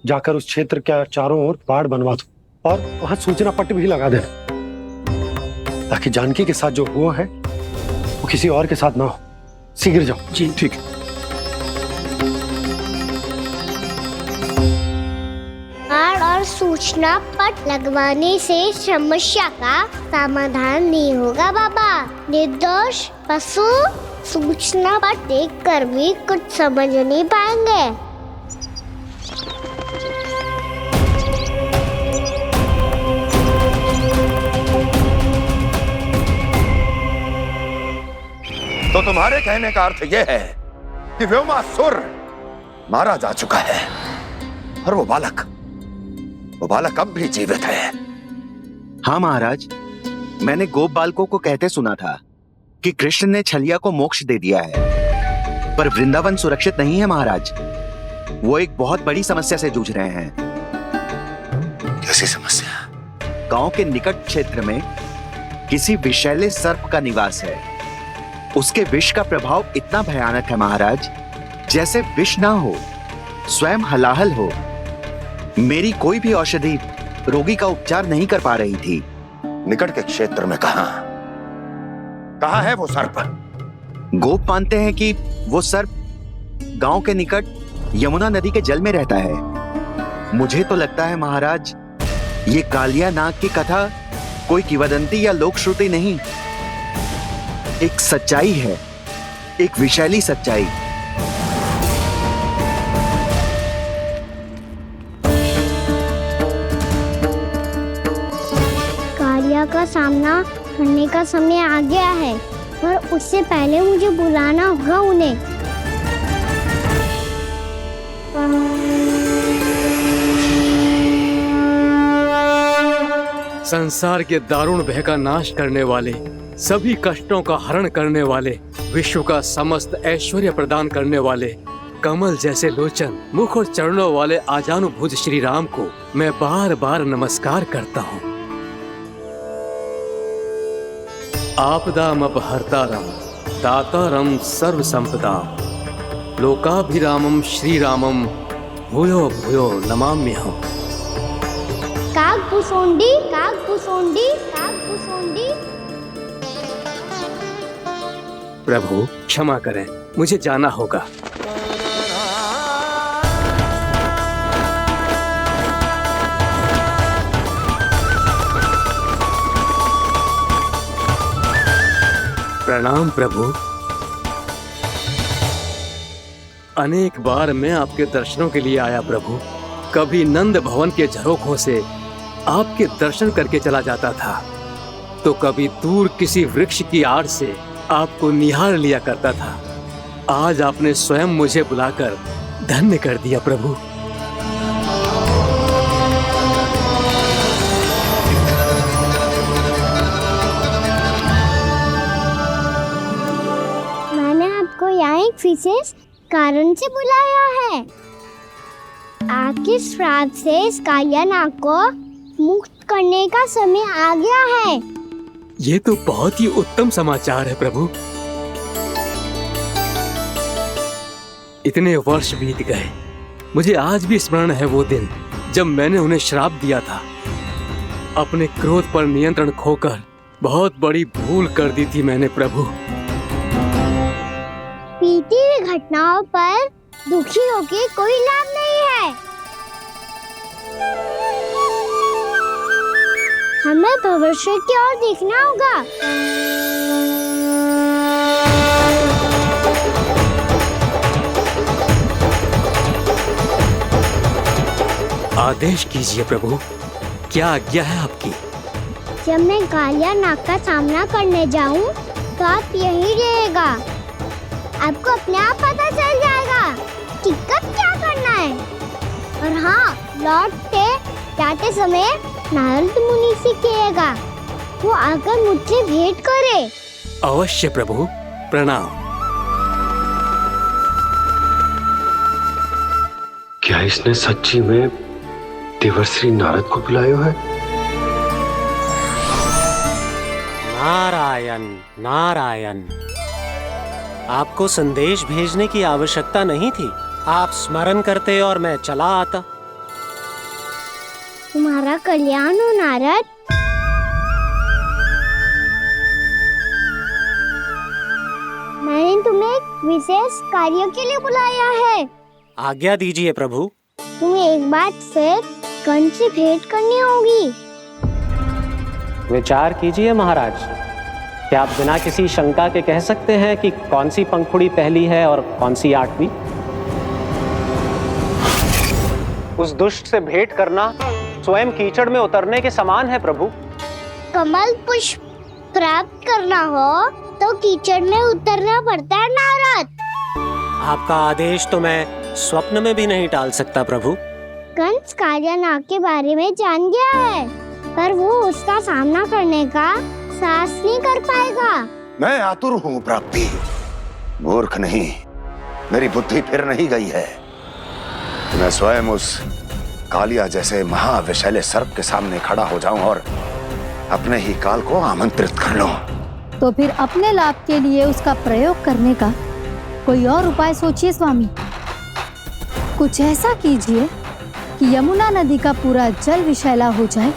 जाकर उस क्षेत्र के चारों ओर बाड़ बनवा दो और वहां सूचना पट्ट भी लगा देना, ताकि जानकी के साथ जो हुआ है वो किसी और के साथ ना हो। शीघ्र जाओ। जी ठीक है। बाड़ और सूचना पट लगवाने से समस्या का समाधान नहीं होगा बाबा। निर्दोष पशु सूचना पट देखकर भी कुछ समझ नहीं पाएंगे। तो तुम्हारे कहने का अर्थ यह है कि व्योमासुर मारा जा चुका है और वो बालक अब भी जीवित है। हाँ महाराज, मैंने गोप बालकों को कहते सुना था कि कृष्ण ने छलिया को मोक्ष दे दिया है, पर वृंदावन सुरक्षित नहीं है महाराज। वो एक बहुत बड़ी समस्या से जूझ रहे हैं। कैसी समस्या? गांव के निकट क्षेत्र में किसी विषैले सर्प का निवास है। उसके विष का प्रभाव इतना भयानक है महाराज, जैसे विष ना हो, स्वयं हलाहल हो। मेरी कोई भी औषधि रोगी का उपचार नहीं कर पा रही थी। निकट के क्षेत्र में कहां है वो सर्प? गोप मानते हैं कि वो सर्प गांव के निकट यमुना नदी के जल में रहता है। मुझे तो लगता है महाराज, ये कालिया नाग की कथा कोई किंवदंती या लोक श्रुति नहीं, एक सच्चाई है, एक विषैली सच्चाई। कालिया का सामना करने का समय आ गया है, पर उससे पहले मुझे बुलाना होगा उन्हें। संसार के दारुण भय का नाश करने वाले, सभी कष्टों का हरण करने वाले, विश्व का समस्त ऐश्वर्य प्रदान करने वाले, कमल जैसे लोचन, मुख और चरणों वाले आजानुभुज श्री राम को मैं बार बार नमस्कार करता हूँ। आपदामपहर्तारं दातारं सर्व संपदाम लोकाभिरामं श्री रामम भूयो भूयो नमाम्यहम्। काकभुसुंडी काकभुसुंडी काकभुसुंडी। प्रभु क्षमा करें, मुझे जाना होगा। प्रणाम प्रभु। अनेक बार मैं आपके दर्शनों के लिए आया प्रभु। कभी नंद भवन के झरोखों से आपके दर्शन करके चला जाता था, तो कभी दूर किसी वृक्ष की आड़ से आपको निहार लिया करता था। आज आपने स्वयं मुझे बुलाकर धन्य कर दिया प्रभु। मैंने आपको यहाँ एक विशेष कारण से बुलाया है। आपके श्राप से इस कालिया नाग को मुक्त करने का समय आ गया है। ये तो बहुत ही उत्तम समाचार है प्रभु। इतने वर्ष बीत गए, मुझे आज भी स्मरण है वो दिन जब मैंने उन्हें श्राप दिया था। अपने क्रोध पर नियंत्रण खोकर बहुत बड़ी भूल कर दी थी मैंने प्रभु। बीती हुई घटनाओं पर दुखी होके कोई लाभ नहीं है। हमें भविष्य की ओर देखना होगा। आदेश कीजिए प्रभु, क्या आज्ञा है आपकी? जब मैं कालिया नाग का सामना करने जाऊं, तो आप यहीं रहिएगा। आपको अपने आप पता चल जाएगा कि कब क्या करना है। और हाँ, लौटते जाते समय नारद मुनि से कहिएगा, वो आकर मुझसे भेंट करे। अवश्य प्रभु, प्रणाम। क्या इसने सच्ची में देवर्षि नारद को बुलाया है? नारायण नारायण। आपको संदेश भेजने की आवश्यकता नहीं थी। आप स्मरण करते और मैं चला आता। तुम्हारा कल्याण हो नारद। मैंने तुम्हें एक विशेष कार्य के लिए बुलाया है। आज्ञा दीजिए प्रभु। तुम्हें एक बार फिर कंस से भेंट करनी होगी। विचार कीजिए महाराज। क्या आप बिना किसी शंका के कह सकते हैं कि कौन सी पंखुड़ी पहली है और कौन सी आठवीं? उस दुष्ट से भेंट करना स्वयं कीचड़ में उतरने के समान है प्रभु। कमल पुष्प प्राप्त करना हो तो कीचड़ में उतरना पड़ता है नारद। आपका आदेश तो मैं स्वप्न में भी नहीं टाल सकता प्रभु। कंस कालिया नाग के बारे में जान गया है, पर वो उसका सामना करने का साहस नहीं कर पाएगा। मैं आतुर हूँ प्राप्ति, मूर्ख नहीं। मेरी बुद्धि फिर नहीं गई है। मैं स्वयं उस कालिया जैसे महाविषैले सर्प के सामने खड़ा हो जाऊं और अपने ही काल को आमंत्रित कर लूं। तो फिर अपने लाभ के लिए उसका प्रयोग करने का कोई और उपाय सोचिए स्वामी। कुछ ऐसा कीजिए कि यमुना नदी का पूरा जल विषैला हो जाए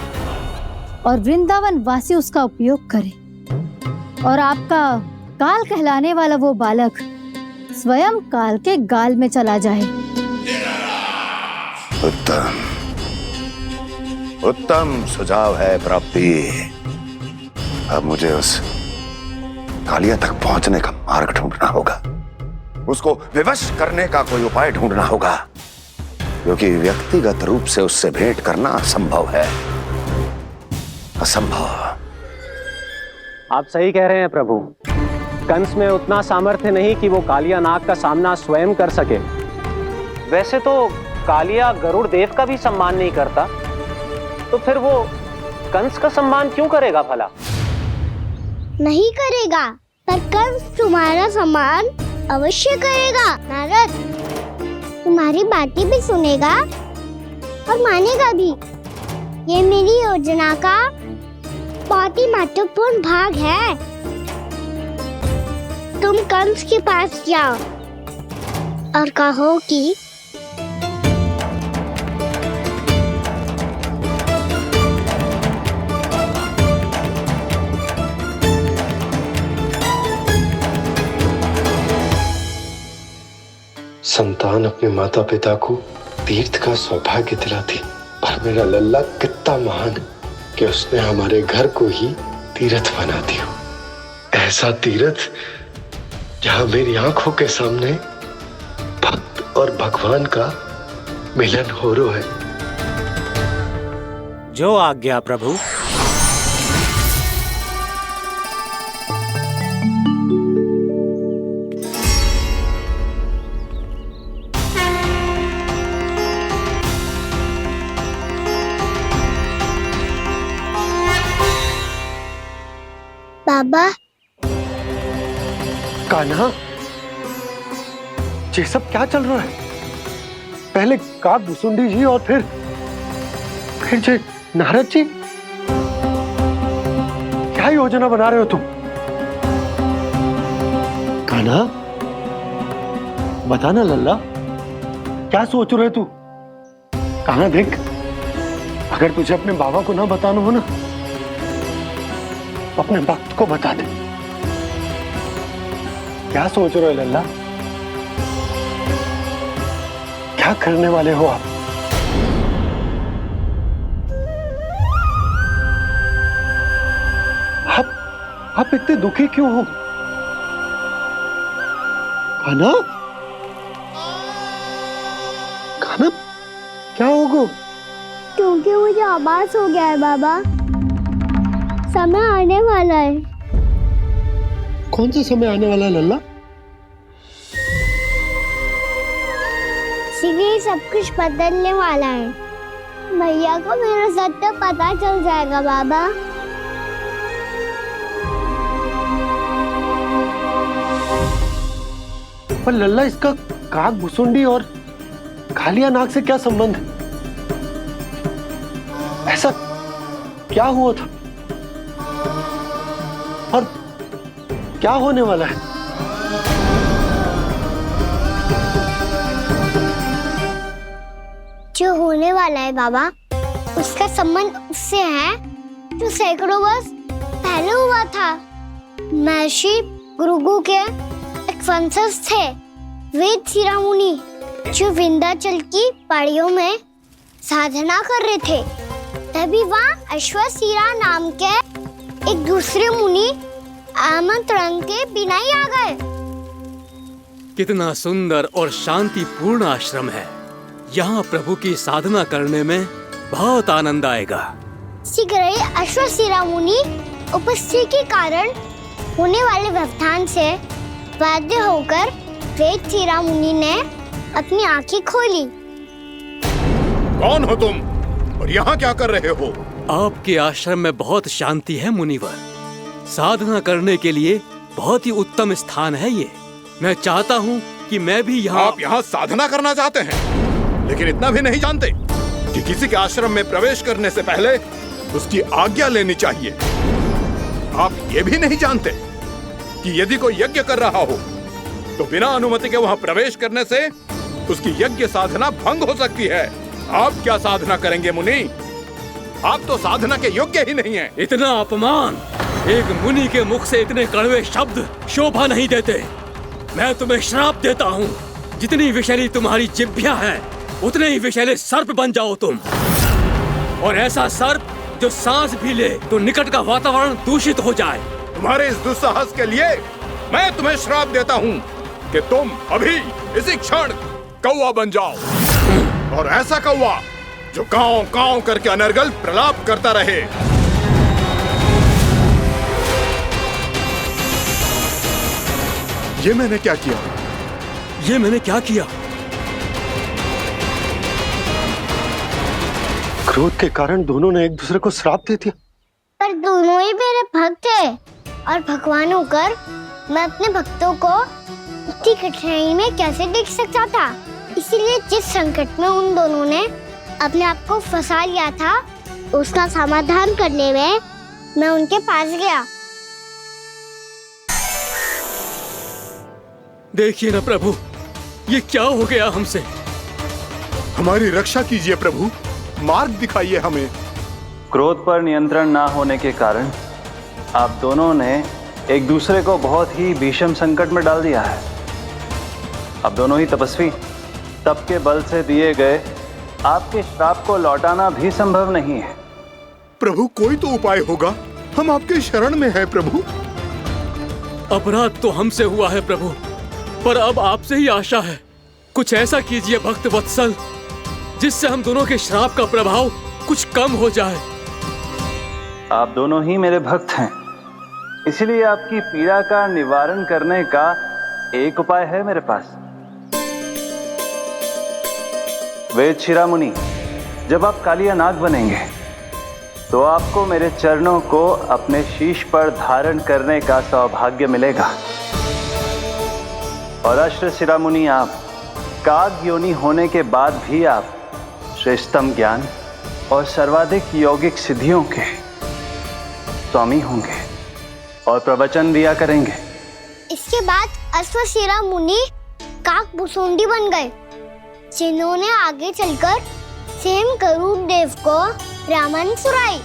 और वृंदावन वासी उसका उपयोग करे, और आपका काल कहलाने वाला वो बालक स्वयं काल के गाल में चला जाए। उत्तम उत्तम सुझाव है प्राप्ति। अब मुझे उस कालिया तक पहुंचने का मार्ग ढूंढना होगा। उसको विवश करने का कोई उपाय ढूंढना होगा, क्योंकि व्यक्तिगत रूप से उससे भेंट करना असंभव है। असंभव। आप सही कह रहे हैं प्रभु। कंस में उतना सामर्थ्य नहीं कि वो कालिया नाग का सामना स्वयं कर सके। वैसे तो कालिया गरुड़ देव का भी सम्मान नहीं करता, तो फिर वो कंस का सम्मान क्यों करेगा भला? नहीं करेगा, पर कंस तुम्हारा सम्मान अवश्य करेगा। नारद तुम्हारी बातें भी सुनेगा और मानेगा भी। ये मेरी योजना का बहुत ही महत्वपूर्ण भाग है। तुम कंस के पास जाओ और कहो कि संतान अपने माता पिता को तीर्थ का सौभाग्य दिलाती, और मेरा लल्ला कितना महान कि उसने हमारे घर को ही तीर्थ बना दिया। ऐसा तीर्थ जहां मेरी आंखों के सामने भक्त और भगवान का मिलन हो रहा है। जो आज्ञा प्रभु। बाबा। कान्हा, ये सब क्या चल रहा है? पहले काग भुसुंडी जी और फिर जे नारद जी। क्या योजना बना रहे हो तुम? कान्हा, बताना लल्ला, क्या सोच रहे तू? कान्हा देख, अगर तुझे अपने बाबा को ना बताना हो ना, अपने भक्त को बता दे। क्या सोच रहे हो लल्ला? क्या करने वाले हो आप? आप इतने दुखी क्यों हो? कान्हा, कान्हा, क्या होगा? क्योंकि मुझे आभास हो गया है बाबा, समय आने वाला है। कौन सा समय आने वाला है लल्ला? शीघ्र सब कुछ बदलने वाला है। भैया को मेरा सत्य पता चल जाएगा बाबा। पर लल्ला, इसका काग भुसुंडी और कालिया नाग से क्या संबंध है? ऐसा क्या हुआ था और क्या होने वाला है? जो होने वाला है बाबा, उसका संबंध उससे है जो सैकड़ों वर्ष पहले हुआ था। महर्षि भृगु के एक वंशज थे वेद शिरा मुनि, जो विंध्याचल की पहाड़ियों में साधना कर रहे थे। तभी वहाँ अश्वशिरा नाम के एक दूसरे मुनि आमंत्रण के बिना ही आ गए। कितना सुंदर और शांतिपूर्ण आश्रम है। यहाँ प्रभु की साधना करने में बहुत आनंद आएगा। शीघ्र ही अश्वशिरा मुनि उपस्थिति के कारण होने वाले व्यवधान से बाध्य होकर वेद शिरा मुनि ने अपनी आंखें खोली। कौन हो तुम और यहाँ क्या कर रहे हो? आपके आश्रम में बहुत शांति है मुनिवर। साधना करने के लिए बहुत ही उत्तम स्थान है ये। मैं चाहता हूँ कि मैं भी यहाँ। आप यहाँ साधना करना चाहते हैं, लेकिन इतना भी नहीं जानते कि किसी के आश्रम में प्रवेश करने से पहले उसकी आज्ञा लेनी चाहिए। आप ये भी नहीं जानते कि यदि कोई यज्ञ कर रहा हो तो बिना अनुमति के वहाँ प्रवेश करने से उसकी यज्ञ साधना भंग हो सकती है। आप क्या साधना करेंगे मुनि? आप तो साधना के योग्य ही नहीं हैं। इतना अपमान! एक मुनि के मुख से इतने कड़वे शब्द शोभा नहीं देते। मैं तुम्हें श्राप देता हूँ, जितनी विषैली तुम्हारी जिह्वा है उतने ही विषैले सर्प बन जाओ तुम। और ऐसा सर्प जो सांस भी ले तो निकट का वातावरण दूषित हो जाए। तुम्हारे इस दुस्साहस के लिए मैं तुम्हें श्राप देता हूँ कि तुम अभी इसी क्षण कौवा बन जाओ, और ऐसा कौवा जो कांव कांव करके अनर्गल प्रलाप करता रहे। ये मैंने क्या किया? ये मैंने क्या किया? क्रोध के कारण दोनों ने एक दूसरे को श्राप दे दिया। पर दोनों ही मेरे भक्त थे और भगवान होकर मैं अपने भक्तों को इतनी कठिनाई में कैसे देख सकता था। इसीलिए जिस संकट में उन दोनों ने अपने आप को फंसा लिया था, उसका समाधान करने में मैं उनके पास गया। देखिए ना प्रभु, ये क्या हो गया हमसे? हमारी रक्षा कीजिए प्रभु, मार्ग दिखाइए हमें। क्रोध पर नियंत्रण ना होने के कारण आप दोनों ने एक दूसरे को बहुत ही भीषण संकट में डाल दिया है। आप दोनों ही तपस्वी, तप के बल से दिए गए आपके श्राप को लौटाना भी संभव नहीं है। प्रभु कोई तो उपाय होगा, हम आपके शरण में हैं प्रभु। अपराध तो हमसे हुआ है प्रभु, पर अब आपसे ही आशा है। कुछ ऐसा कीजिए भक्त वत्सल, जिससे हम दोनों के श्राप का प्रभाव कुछ कम हो जाए। आप दोनों ही मेरे भक्त हैं, इसलिए आपकी पीड़ा का निवारण करने का एक उपाय है मेरे पास। वेद शिरामुनि, जब आप कालिया नाग बनेंगे तो आपको मेरे चरणों को अपने शीश पर धारण करने का सौभाग्य मिलेगा। और अश्र शिरामुनि, आप काग योनि होने के बाद भी आप श्रेष्ठतम ज्ञान और सर्वाधिक यौगिक सिद्धियों के स्वामी होंगे और प्रवचन दिया करेंगे। इसके बाद अश्वशिरा मुनि काक भुसुंडी बन गए, जिन्होंने आगे चलकर सेम गरुड़ देव को रामायण सुनाई।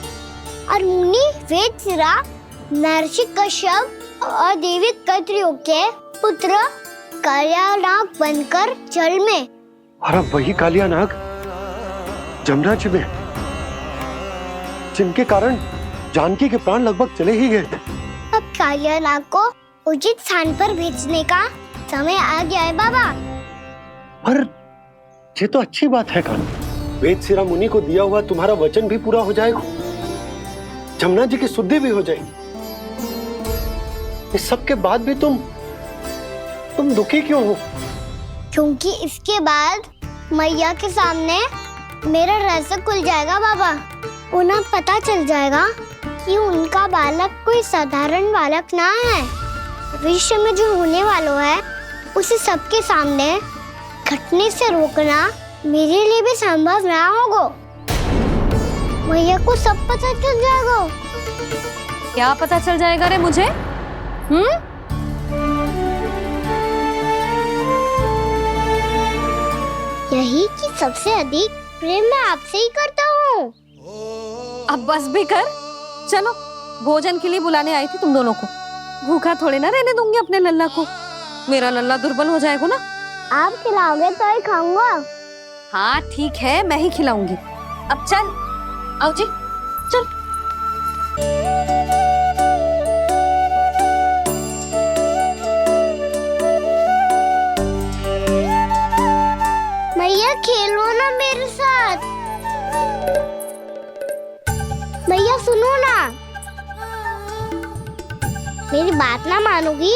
और मुनि वेदशिरा महर्षि कश्यप और देवी कत्रियों के पुत्र कालिया नाग बनकर जल में। और अब वही कालिया नाग जमराज में, जिनके कारण जानकी के प्राण लगभग चले ही गए थे। अब कालिया नाग को उचित स्थान पर भेजने का समय आ गया है बाबा। पर ये तो अच्छी बात है कान, वेदशिरा मुनि को दिया हुआ तुम्हारा वचन भी पूरा हो जाएगा, जमुना जी की शुद्धि भी हो जाएगी। इस सब के बाद भी तुम दुखी क्यों हो? क्योंकि इसके बाद मैया के सामने मेरा रहस्य खुल जाएगा बाबा। उन्हें पता चल जाएगा कि उनका बालक कोई साधारण बालक ना है। भविष्य में जो होने वाला है उसे सबके सामने घटने से रोकना मेरे लिए भी संभव ना होगा। मैया को सब पता चल जाएगा। क्या पता चल जाएगा रे मुझे? यही कि सबसे अधिक प्रेम मैं आपसे ही करता हूँ। अब बस भी कर, चलो भोजन के लिए बुलाने आई थी तुम दोनों को। भूखा थोड़े ना रहने दूंगी अपने लल्ला को, मेरा लल्ला दुर्बल हो जाएगा ना। आप खिलाओगे तो ही खाऊंगा। हाँ ठीक है, मैं ही खिलाऊंगी। अब चल, आओ जी, चल। मैया खेलो ना मेरे साथ। मैया सुनो ना, मेरी बात ना मानोगी?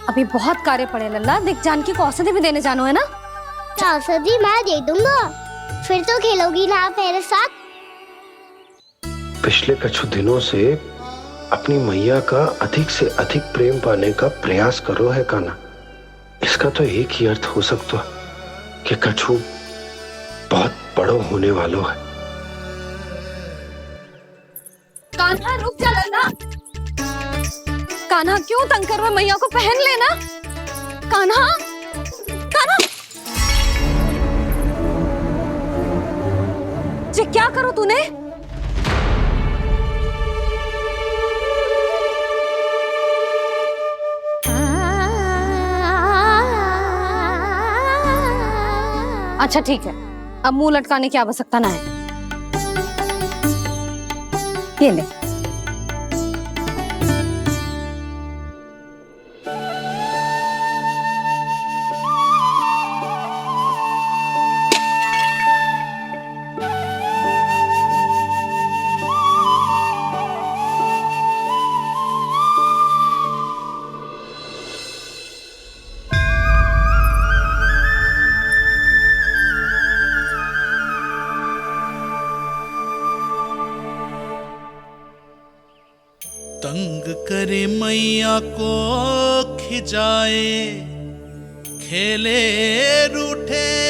अभी बहुत कार्य पड़े लल्ला, देख जानकी को औषधि भी देने जानो है ना। औषधि मैं दे दूंगा, फिर तो खेलोगी ना आप मेरे साथ। पिछले कुछ दिनों से अपनी मैया का अधिक से अधिक प्रेम पाने का प्रयास करो है काना। इसका तो एक ही अर्थ हो सकता कि कछु बहुत बड़ो होने वालों है। कान्हा रुक जा लल्ला। कान्हा क्यों तंग कर रहा है? मैया को पहन लेना। कान्हा, कान्हा, ये क्या करो तूने? अच्छा ठीक है, अब मुंह लटकाने की आवश्यकता ना है। ये ले। तंग करे मैया को खिजाए, खेले रूठे